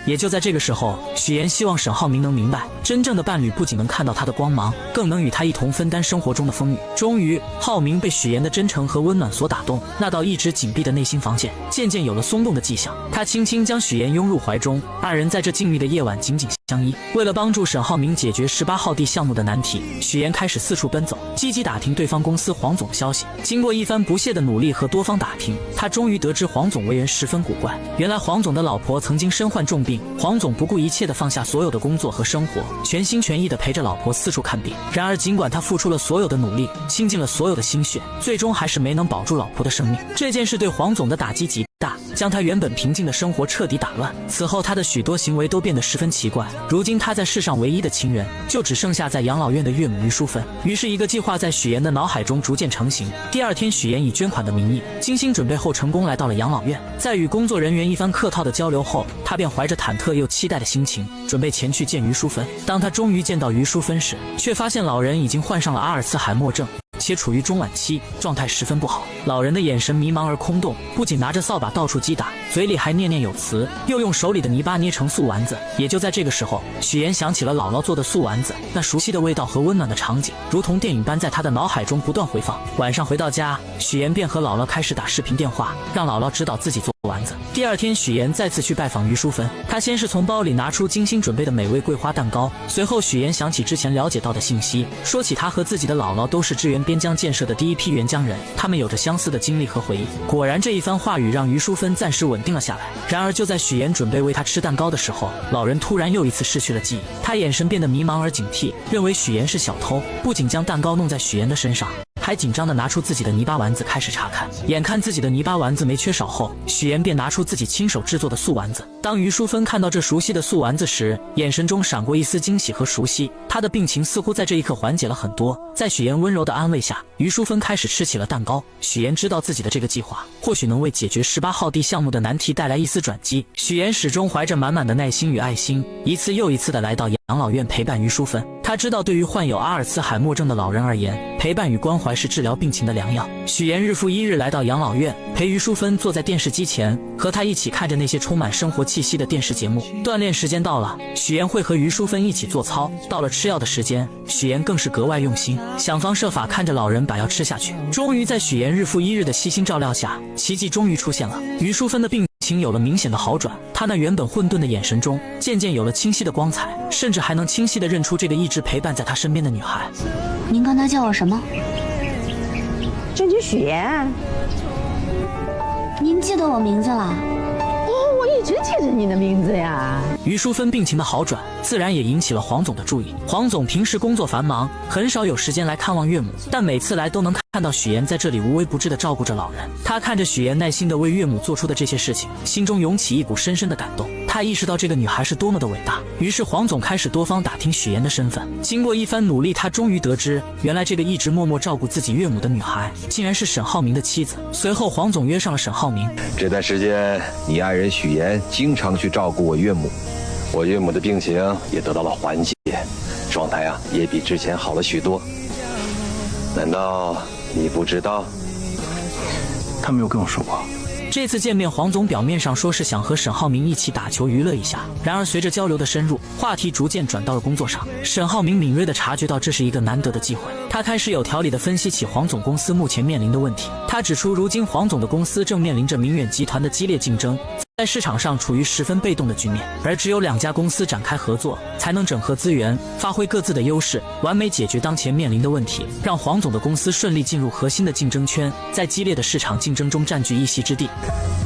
也就在这个时候，许妍希望沈浩明能明白，真正的伴侣不仅能看到他的光芒，更能与他一同分担生活中的风雨。终于，浩明被许妍的真诚和温暖所打动，那道一直紧闭的内心防线渐渐有了松动的迹象。他轻轻将许妍拥入怀中，二人在这静谧的夜晚紧紧相依。为了帮助沈浩明解决18号地项目的难题，许妍开始四处奔走，积极打听对方公司黄总的消息。经过一番不懈的努力和多方打听，他终于得知黄总为人十分古怪。原来黄总的老婆曾经身患重病，黄总不顾一切地放下所有的工作和生活，全心全意地陪着老婆四处看病。然而尽管他付出了所有的努力，倾尽了所有的心血，最终还是没能保住老婆的生命。这件事对黄总的打击极大，将他原本平静的生活彻底打乱。此后他的许多行为都变得十分奇怪。如今他在世上唯一的亲人，就只剩下在养老院的岳母于淑芬。于是一个计划在许妍的脑海中逐渐成型。第二天，许妍以捐款的名义精心准备后，成功来到了养老院。在与工作人员一番客套的交流后，他便怀着忐忑又期待的心情，准备前去见于淑芬。当他终于见到于淑芬时，却发现老人已经患上了阿尔茨海默症，且处于中晚期，状态十分不好。老人的眼神迷茫而空洞，不仅拿着扫把到处击打，嘴里还念念有词，又用手里的泥巴捏成素丸子。也就在这个时候，许妍想起了姥姥做的素丸子，那熟悉的味道和温暖的场景，如同电影般在她的脑海中不断回放。晚上回到家，许妍便和姥姥开始打视频电话，让姥姥指导自己做丸子。第二天，许妍再次去拜访于淑芬，她先是从包里拿出精心准备的美味桂花蛋糕，随后许妍想起之前了解到的信息，说起她和自己的姥姥都是支援边疆建设的第一批援疆人，他们有着相似的经历和回忆。果然，这一番话语让于淑芬暂时稳定了下来。然而就在许妍准备喂她吃蛋糕的时候，老人突然又一次失去了记忆，他眼神变得迷茫而警惕，认为许妍是小偷，不仅将蛋糕弄在许妍的身上，还紧张地拿出自己的泥巴丸子开始查看。眼看自己的泥巴丸子没缺少后，许妍便拿出自己亲手制作的素丸子。当于淑芬看到这熟悉的素丸子时，眼神中闪过一丝惊喜和熟悉，她的病情似乎在这一刻缓解了很多。在许妍温柔的安慰下，于淑芬开始吃起了蛋糕。许妍知道自己的这个计划或许能为解决18号地项目的难题带来一丝转机。许妍始终怀着满满的耐心与爱心，一次又一次地来到养老院陪伴于淑芬。她知道，对于患有阿尔茨海默症的老人而言，陪伴与关怀是治疗病情的良药。许妍日复一日来到养老院，陪于淑芬坐在电视机前，和她一起看着那些充满生活气息的电视节目。锻炼时间到了，许妍会和于淑芬一起做操。到了吃药的时间，许妍更是格外用心，想方设法看着老人把药吃下去。终于在许妍日复一日的悉心照料下，奇迹终于出现了。于淑芬的病情有了明显的好转，她那原本混沌的眼神中渐渐有了清晰的光彩，甚至还能清晰地认出这个一直陪伴在她身边的女孩。您刚才叫我什么？真君许妍。您记得我名字了？我一直记着你的名字呀。于淑芬病情的好转，自然也引起了黄总的注意。黄总平时工作繁忙，很少有时间来看望岳母，但每次来都能看到许妍在这里无微不至地照顾着老人。他看着许妍耐心地为岳母做出的这些事情，心中涌起一股深深的感动。他意识到这个女孩是多么的伟大，于是黄总开始多方打听许妍的身份。经过一番努力，他终于得知，原来这个一直默默照顾自己岳母的女孩，竟然是沈浩明的妻子。随后黄总约上了沈浩明。这段时间，你爱人许妍经常去照顾我岳母，我岳母的病情也得到了缓解，状态也比之前好了许多。难道你不知道？他没有跟我说过。这次见面，黄总表面上说是想和沈浩明一起打球娱乐一下，然而随着交流的深入，话题逐渐转到了工作上。沈浩明敏锐地察觉到这是一个难得的机会，他开始有条理地分析起黄总公司目前面临的问题。他指出，如今黄总的公司正面临着明远集团的激烈竞争，在市场上处于十分被动的局面，而只有2家公司展开合作，才能整合资源，发挥各自的优势，完美解决当前面临的问题，让黄总的公司顺利进入核心的竞争圈，在激烈的市场竞争中占据一席之地。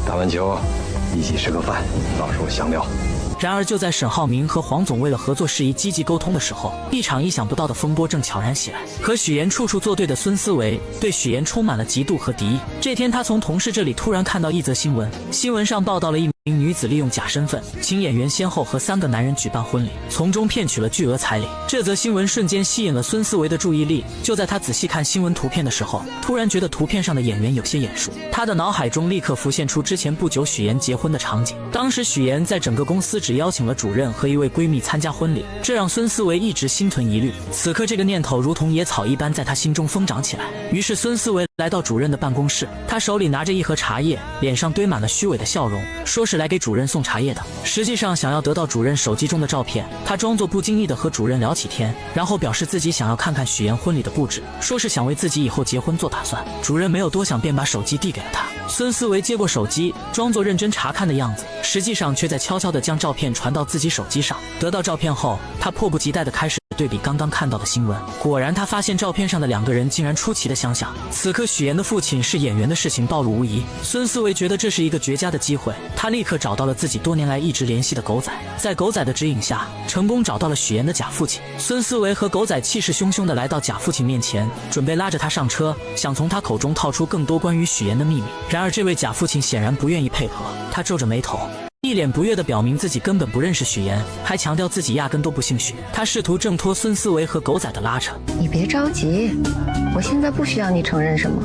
打完球一起吃个饭，到时候详聊。然而就在沈浩明和黄总为了合作事宜积极沟通的时候，一场意想不到的风波正悄然袭来。和许妍处处作对的孙思维对许妍充满了嫉妒和敌意。这天他从同事这里突然看到一则新闻，新闻上报道了一名女子利用假身份请演员先后和3个男人举办婚礼，从中骗取了巨额彩礼。这则新闻瞬间吸引了孙思维的注意力。就在他仔细看新闻图片的时候，突然觉得图片上的演员有些眼熟，他的脑海中立刻浮现出之前不久许妍结婚的场景。当时许妍在整个公司只邀请了主任和一位闺蜜参加婚礼，这让孙思维一直心存疑虑。此刻这个念头如同野草一般在他心中疯长起来，于是孙思维来到主任的办公室，他手里拿着一盒茶叶，脸上堆满了虚伪的笑容，说是来给主任送茶叶的，实际上想要得到主任手机中的照片。他装作不经意地和主任聊起天，然后表示自己想要看看许妍婚礼的布置，说是想为自己以后结婚做打算。主任没有多想，便把手机递给了他。孙思维接过手机，装作认真查看的样子，实际上却在悄悄地将照片传到自己手机上。得到照片后，他迫不及待地开始对比刚刚看到的新闻。果然，他发现照片上的两个人竟然出奇的相像。此刻许妍的父亲是演员的事情暴露无遗，孙思维觉得这是一个绝佳的机会，他立刻找到了自己多年来一直联系的狗仔，在狗仔的指引下，成功找到了许妍的假父亲。孙思维和狗仔气势汹汹地来到假父亲面前，准备拉着他上车，想从他口中套出更多关于许妍的秘密。然而这位假父亲显然不愿意配合，他皱着眉头，一脸不悦地表明自己根本不认识许妍，还强调自己压根都不姓许。他试图挣脱孙思维和狗仔的拉扯。你别着急，我现在不需要你承认什么。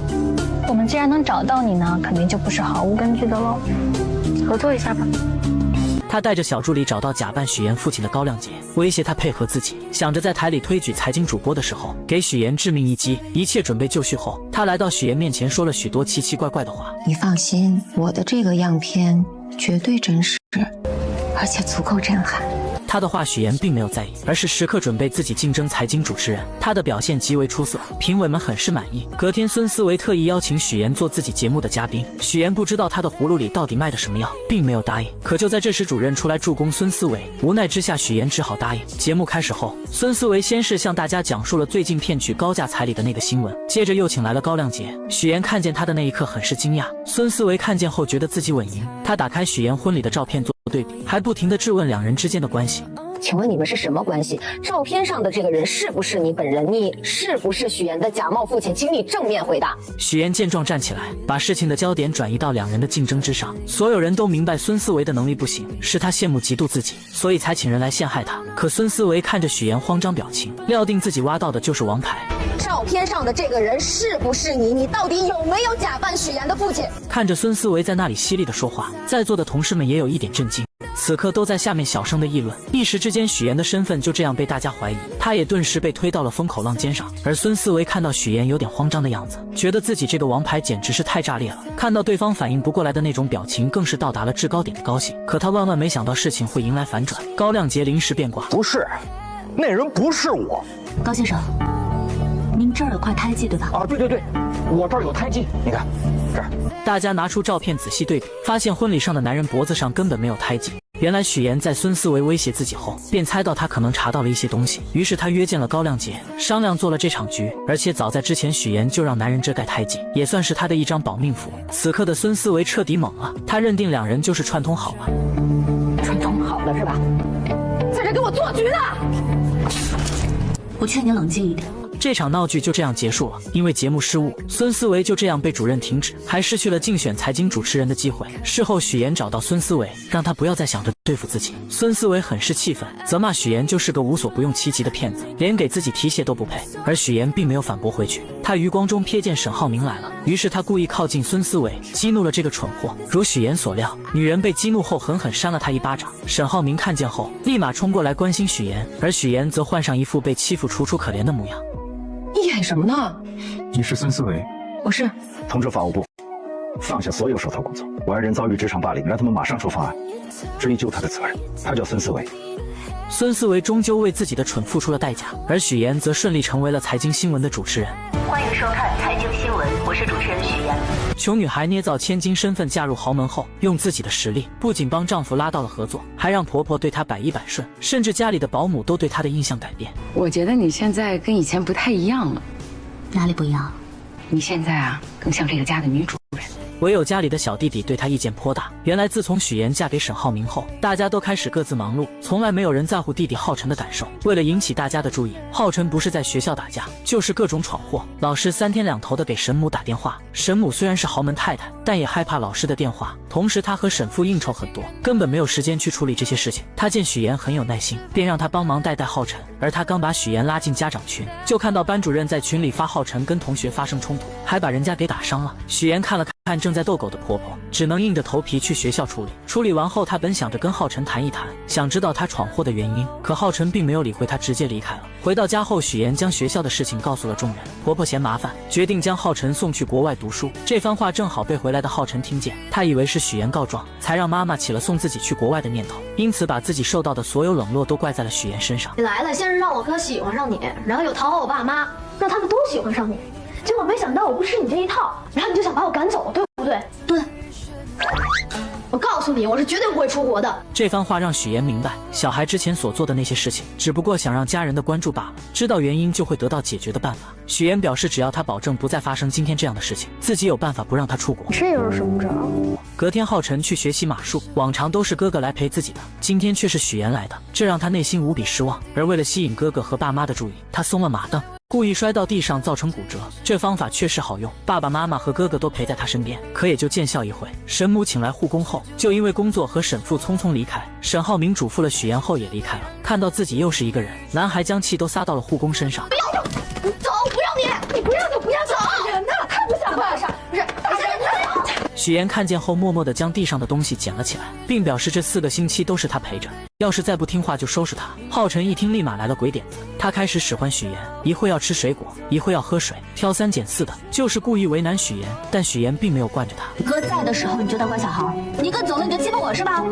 我们既然能找到你呢，肯定就不是毫无根据的喽。合作一下吧。他带着小助理找到假扮许妍父亲的高亮杰，威胁他配合自己，想着在台里推举财经主播的时候给许妍致命一击。一切准备就绪后，他来到许妍面前，说了许多奇奇怪怪的话。你放心，我的这个样片绝对真实，而且足够震撼。他的话许妍并没有在意，而是时刻准备自己竞争财经主持人。他的表现极为出色，评委们很是满意。隔天，孙思维特意邀请许妍做自己节目的嘉宾。许妍不知道他的葫芦里到底卖的什么药，并没有答应。可就在这时，主任出来助攻孙思维，无奈之下，许妍只好答应。节目开始后，孙思维先是向大家讲述了最近骗取高价彩礼的那个新闻，接着又请来了高亮杰。许妍看见他的那一刻很是惊讶，孙思维看见后觉得自己稳赢。他打开许妍婚礼的照片做对比，还不停地质问两人之间的关系。请问你们是什么关系？照片上的这个人是不是你本人？你是不是许妍的假冒父亲？请你正面回答。许妍见状站起来，把事情的焦点转移到两人的竞争之上。所有人都明白孙思维的能力不行，是他羡慕嫉妒自己，所以才请人来陷害他。可孙思维看着许妍慌张表情，料定自己挖到的就是王牌。照片上的这个人是不是你？你到底有没有假扮许妍的父亲？看着孙思维在那里犀利地说话，在座的同事们也有一点震惊。此刻都在下面小声的议论，一时之间许妍的身份就这样被大家怀疑，她也顿时被推到了风口浪尖上。而孙思维看到许妍有点慌张的样子，觉得自己这个王牌简直是太炸裂了，看到对方反应不过来的那种表情，更是到达了制高点的高兴。可他万万没想到事情会迎来反转，高亮杰临时变卦，不是，那人不是我。高先生，您这儿有块胎记对吧？啊，对，我这儿有胎记，你看这儿。大家拿出照片仔细对比，发现婚礼上的男人脖子上根本没有胎记。原来许妍在孙思维威胁自己后，便猜到他可能查到了一些东西，于是他约见了高亮杰，商量做了这场局。而且早在之前，许妍就让男人遮盖胎记，也算是他的一张保命符。此刻的孙思维彻底懵了，他认定两人就是串通好了。串通好了是吧？在这给我做局呢！我劝你冷静一点。这场闹剧就这样结束了。因为节目失误，孙思维就这样被主任停止，还失去了竞选财经主持人的机会。事后许妍找到孙思维，让他不要再想着对付自己。孙思维很是气愤，责骂许妍就是个无所不用其极的骗子，连给自己提鞋都不配。而许妍并没有反驳回去，他余光中瞥见沈浩明来了，于是他故意靠近孙思维，激怒了这个蠢货。如许妍所料，女人被激怒后狠狠扇了他一巴掌。沈浩明看见后立马冲过来关心许妍，而许妍则换上一副被欺负楚楚可怜的模样。你演什么呢？你是孙思维？我是。通知法务部放下所有手头工作，我爱人遭遇职场霸凌，让他们马上出方案追究他的责任。他叫孙思维。孙思维终究为自己的蠢付出了代价，而许妍则顺利成为了财经新闻的主持人。欢迎收看财经新闻，我是主持人许妍。穷女孩捏造千金身份嫁入豪门后，用自己的实力不仅帮丈夫拉到了合作，还让婆婆对她百依百顺，甚至家里的保姆都对她的印象改变。我觉得你现在跟以前不太一样了。哪里不一样？你现在啊，更像这个家的女主人。唯有家里的小弟弟对她意见颇大。原来自从许妍嫁给沈浩明后，大家都开始各自忙碌，从来没有人在乎弟弟浩辰的感受。为了引起大家的注意，浩辰不是在学校打架，就是各种闯祸。老师三天两头的给沈母打电话，沈母虽然是豪门太太，但也害怕老师的电话。同时他和沈父应酬很多，根本没有时间去处理这些事情。他见许妍很有耐心，便让他帮忙带浩辰。而他刚把许妍拉进家长群，就看到班主任在群里发浩辰跟同学发生冲突，还把人家给打伤了。许妍看了看看正在逗狗的婆婆，只能硬着头皮去学校处理。处理完后，她本想着跟浩辰谈一谈，想知道他闯祸的原因，可浩辰并没有理会她，直接离开了。回到家后，许妍将学校的事情告诉了众人。婆婆嫌麻烦，决定将浩辰送去国外读书。这番话正好被回来的浩辰听见，他以为是许妍告状，才让妈妈起了送自己去国外的念头，因此把自己受到的所有冷落都怪在了许妍身上。你来了，先是让我哥喜欢上你，然后又讨好我爸妈，让他们都喜欢上你。结果没想到我不吃你这一套，然后你就想把我赶走，对不对？对。我告诉你，我是绝对不会出国的。这番话让许妍明白，小孩之前所做的那些事情，只不过想让家人的关注罢了。知道原因就会得到解决的办法。许妍表示，只要他保证不再发生今天这样的事情，自己有办法不让他出国。这又是什么招？隔天，浩辰去学习马术，往常都是哥哥来陪自己的，今天却是许妍来的，这让他内心无比失望。而为了吸引哥哥和爸妈的注意，他松了马镫，故意摔到地上造成骨折。这方法确实好用，爸爸妈妈和哥哥都陪在他身边，可也就见效一回。沈母请来护工后，就因为工作和沈父匆匆离开。沈浩明嘱咐了许妍后也离开了。看到自己又是一个人，男孩将气都撒到了护工身上。不要你走，不要你不要就不要走。人呢？太不像话了，不是大仙人。许妍看见后，默默地将地上的东西捡了起来，并表示这4个星期都是他陪着，要是再不听话就收拾他。浩辰一听，立马来了鬼点子，他开始使唤许妍，一会要吃水果，一会要喝水，挑3拣4的，就是故意为难许妍。但许妍并没有惯着他。哥在的时候你就当乖小孩，你哥走了你就欺负我是吧？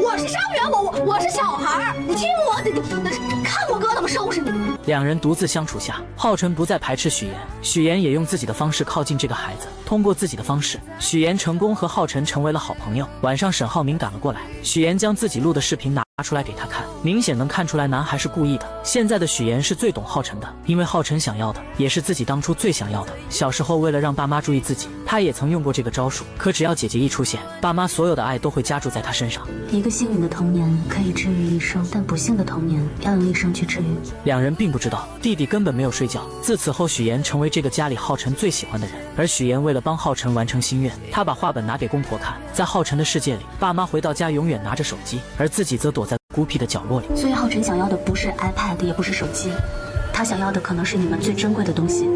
我是伤员，我是小孩，你欺负我，你看我哥怎么收拾你。两人独自相处下，浩辰不再排斥许妍，许妍也用自己的方式靠近这个孩子。通过自己的方式，许妍成功和浩辰成为了好朋友。晚上，沈浩明赶了过来，许妍将自己录的视频拿出来给他看，明显能看出来男孩是故意的。现在的许妍是最懂浩辰的，因为浩辰想要的也是自己当初最想要的。小时候为了让爸妈注意自己，他也曾用过这个招数，可只要姐姐一出现，爸妈所有的爱都会加注在他身上。一个幸运的童年可以治愈一生，但不幸的童年要用一生去治愈。两人并不知道，弟弟根本没有睡觉。自此后，许妍成为这个家里浩辰最喜欢的人。而许妍为了帮浩辰完成心愿，她把画本拿给公婆看。在浩辰的世界里，爸妈回到家永远拿着手机，而自己则躲在孤僻的角落里。所以浩辰想要的不是 iPad， 也不是手机，他想要的可能是你们最珍贵的东西，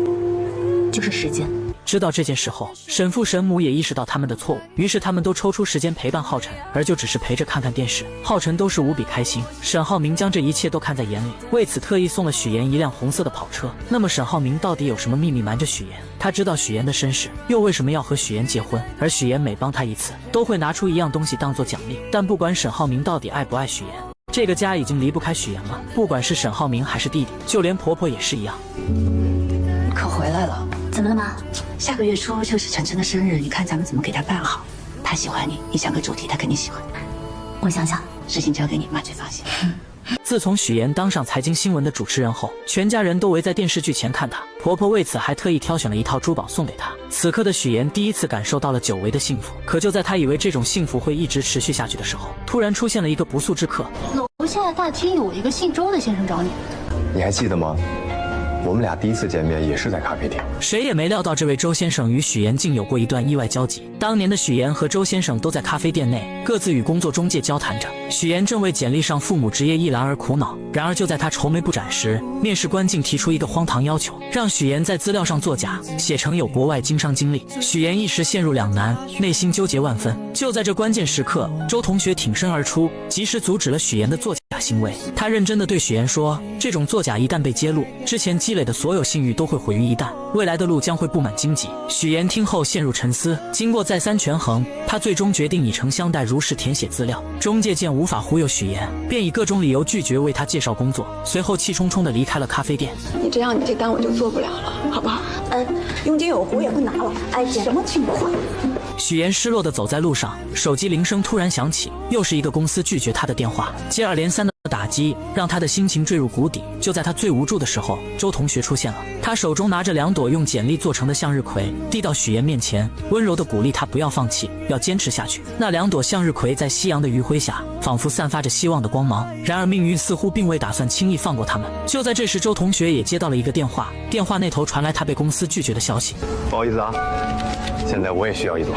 就是时间。知道这件事后，沈父沈母也意识到他们的错误，于是他们都抽出时间陪伴浩辰，而就只是陪着看看电视。浩辰都是无比开心。沈浩明将这一切都看在眼里，为此特意送了许妍一辆红色的跑车。那么沈浩明到底有什么秘密瞒着许妍？他知道许妍的身世，又为什么要和许妍结婚？而许妍每帮他一次，都会拿出一样东西当做奖励。但不管沈浩明到底爱不爱许妍，这个家已经离不开许妍了。不管是沈浩明还是弟弟，就连婆婆也是一样。可回来了。怎么了妈？下个月初就是晨晨的生日，你看咱们怎么给他办好？他喜欢你，你想个主题，他肯定喜欢。我想想，事情交给你，妈最放心。自从许妍当上财经新闻的主持人后，全家人都围在电视剧前看她。婆婆为此还特意挑选了一套珠宝送给她。此刻的许妍第一次感受到了久违的幸福。可就在她以为这种幸福会一直持续下去的时候，突然出现了一个不速之客。楼下大厅有一个姓周的先生找你。你还记得吗？我们俩第一次见面也是在咖啡店。谁也没料到这位周先生与许妍竟有过一段意外交集。当年的许妍和周先生都在咖啡店内，各自与工作中介交谈着。许妍正为简历上父母职业一栏而苦恼，然而就在她愁眉不展时，面试官竟提出一个荒唐要求，让许妍在资料上作假，写成有国外经商经历。许妍一时陷入两难，内心纠结万分。就在这关键时刻，周同学挺身而出，及时阻止了许妍的作假行为。他认真地对许妍说，这种作假一旦被揭露，之前积累的所有信誉都会毁于一旦，未来的路将会布满荆棘。许妍听后陷入沉思，经过再三权衡，她最终决定以诚相待，如实填写资料。中介见无法忽悠许妍，便以各种理由拒绝为她介绍工作，随后气冲冲地离开了咖啡店。你这样，你这单我就做不了了，好吧？佣金有糊也不拿了。哎，什么情况？许妍失落地走在路上，手机铃声突然响起，又是一个公司拒绝她的电话。接二连三的打击让她的心情坠入谷底。就在她最无助的时候，周同学出现了。他手中拿着2朵用简历做成的向日葵，递到许妍面前，温柔地鼓励她不要放弃，要坚持下去。那2朵向日葵在夕阳的余晖下，仿佛散发着希望的光芒。然而命运似乎并未打算轻易放过他们。就在这时，周同学也接到了一个电话，电话那头传来他被公司拒绝的消息。不好意思啊，现在我也需要1朵。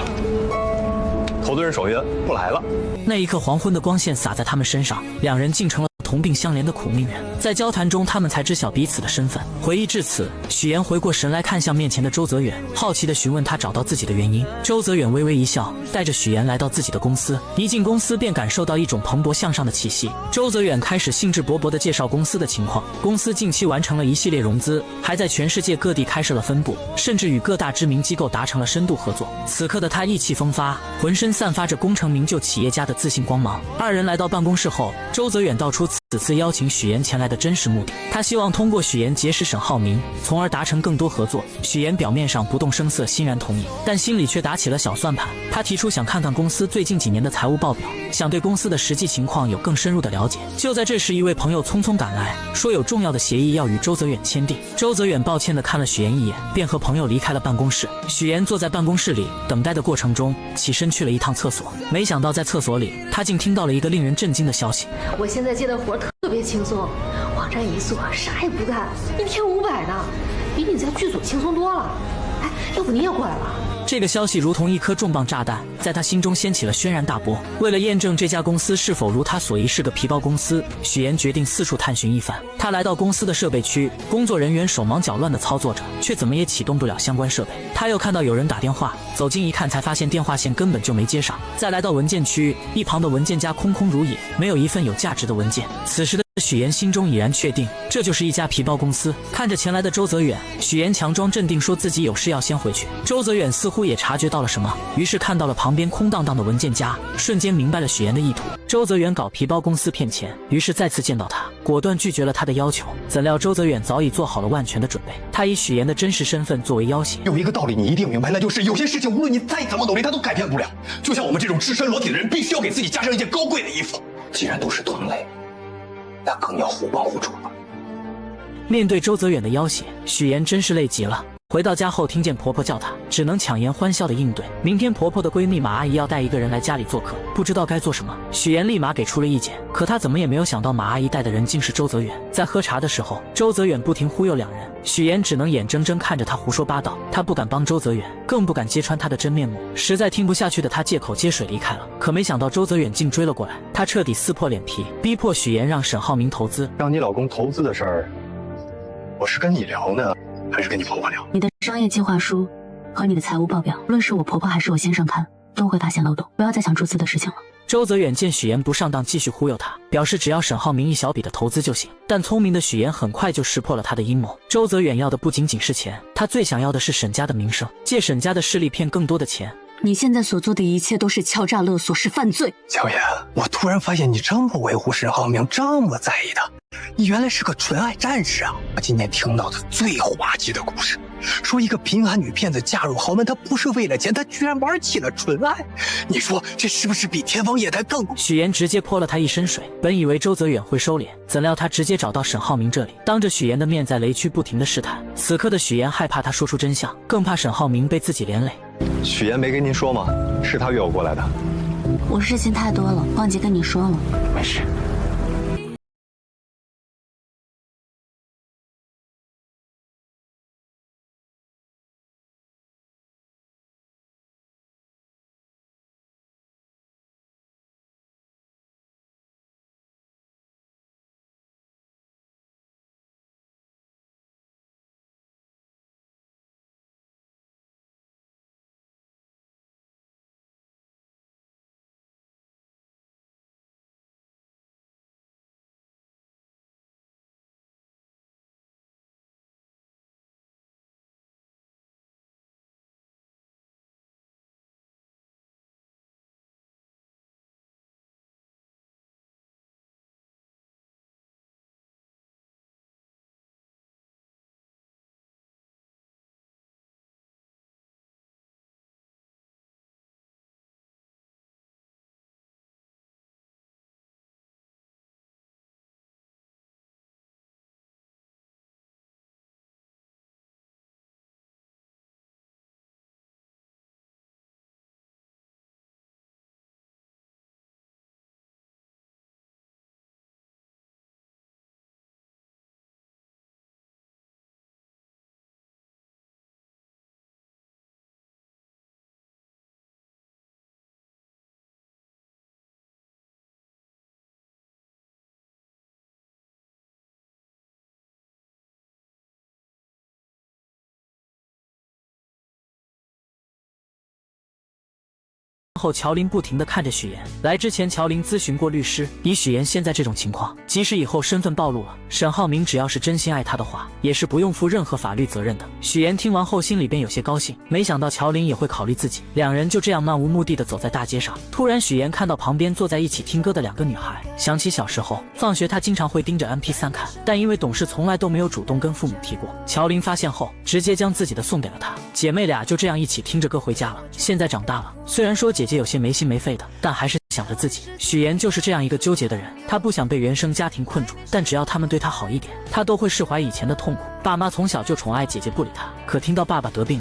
投资人手续不来了。那一刻，黄昏的光线洒在他们身上，两人竟成了同病相怜的苦命人。在交谈中，他们才知晓彼此的身份。回忆至此，许岩回过神来，看向面前的周泽远，好奇地询问他找到自己的原因。周泽远微微一笑，带着许岩来到自己的公司。一进公司便感受到一种蓬勃向上的气息。周泽远开始兴致勃勃地介绍公司的情况。公司近期完成了一系列融资，还在全世界各地开设了分部，甚至与各大知名机构达成了深度合作。此刻的他意气风发，浑身散发着功成名就企业家的自信光芒。二人来到办公室后，周泽远道出此次邀请许岩前来的真实目的，他希望通过许岩结识沈浩明，从而达成更多合作。许岩表面上不动声色，欣然同意，但心里却打起了小算盘。他提出想看看公司最近几年的财务报表，想对公司的实际情况有更深入的了解。就在这时，一位朋友匆匆赶来，说有重要的协议要与周泽远签订。周泽远抱歉地看了许岩一眼，便和朋友离开了办公室。许岩坐在办公室里等待的过程中，起身去了一趟厕所，没想到在厕所里，他竟听到了一个令人震惊的消息：我现在接的活特别轻松，网站一做啥也不干，1天500呢，比你在剧组轻松多了。哎，要不你也过来吧？这个消息如同一颗重磅炸弹，在他心中掀起了轩然大波。为了验证这家公司是否如他所疑是个皮包公司，许岩决定四处探寻一番。他来到公司的设备区，工作人员手忙脚乱地操作着，却怎么也启动不了相关设备。他又看到有人打电话，走近一看，才发现电话线根本就没接上。再来到文件区，一旁的文件夹空空如也，没有一份有价值的文件。此时的许岩心中已然确定，这就是一家皮包公司。看着前来的周泽远，许岩强装镇定说自己有事要先回去。周泽远似乎也察觉到了什么，于是看到了旁边空荡荡的文件夹，瞬间明白了许岩的意图。周泽远搞皮包公司骗钱，于是再次见到他，果断拒绝了他的要求。怎料周泽远早已做好了万全的准备，他以许岩的真实身份作为要挟。有一个道理你一定明白，那就是有些事情无论你再怎么努力，它都改变不了。就像我们这种赤身裸体的人，必须要给自己加上一件高贵的衣服。既然都是同类，那更要互帮互助了。面对周泽远的要挟，许岩真是累极了。回到家后，听见婆婆叫她，只能强颜欢笑的应对。明天婆婆的闺蜜马阿姨要带一个人来家里做客，不知道该做什么。许岩立马给出了意见，可她怎么也没有想到马阿姨带的人竟是周泽远。在喝茶的时候，周泽远不停忽悠两人，许岩只能眼睁睁看着他胡说八道。他不敢帮周泽远，更不敢揭穿他的真面目。实在听不下去的他借口接水离开了。可没想到周泽远竟追了过来，他彻底撕破脸皮，逼迫许岩让沈浩明投资。让你老公投资的事儿，我是跟你聊呢，还是跟你婆婆聊？你的商业计划书和你的财务报表，无论是我婆婆还是我先生看，都会发现漏洞。不要再想注资的事情了。周泽远见许岩不上当，继续忽悠他，表示只要沈浩明一小笔的投资就行。但聪明的许岩很快就识破了他的阴谋。周泽远要的不仅仅是钱，他最想要的是沈家的名声，借沈家的势力骗更多的钱。你现在所做的一切都是敲诈勒索，是犯罪。乔妍，我突然发现你这么维护沈浩明，这么在意他，你原来是个纯爱战士啊！我今天听到的最滑稽的故事，说一个贫寒女骗子嫁入豪门，她不是为了钱，她居然玩起了纯爱。你说这是不是比天方夜谭更？许岩直接泼了他一身水。本以为周泽远会收敛，怎料他直接找到沈浩明这里，当着许岩的面在雷区不停的试探。此刻的许岩害怕他说出真相，更怕沈浩明被自己连累。许岩没跟您说吗？是他约我过来的。我事情太多了，忘记跟你说了。没事。后，乔林不停地看着许妍。来之前，乔林咨询过律师，以许妍现在这种情况，即使以后身份暴露了，沈浩明只要是真心爱她的话，也是不用负任何法律责任的。许妍听完后，心里边有些高兴，没想到乔林也会考虑自己。两人就这样漫无目的地走在大街上，突然许妍看到旁边坐在一起听歌的两个女孩，想起小时候放学，她经常会盯着 MP3 看，但因为懂事，从来都没有主动跟父母提过。乔林发现后，直接将自己的送给了她，姐妹俩就这样一起听着歌回家了。现在长大了，虽然说姐姐有些没心没肺的，但还是想着自己。许妍就是这样一个纠结的人，她不想被原生家庭困住，但只要他们对她好一点，她都会释怀以前的痛苦。爸妈从小就宠爱姐姐，不理她，可听到爸爸得病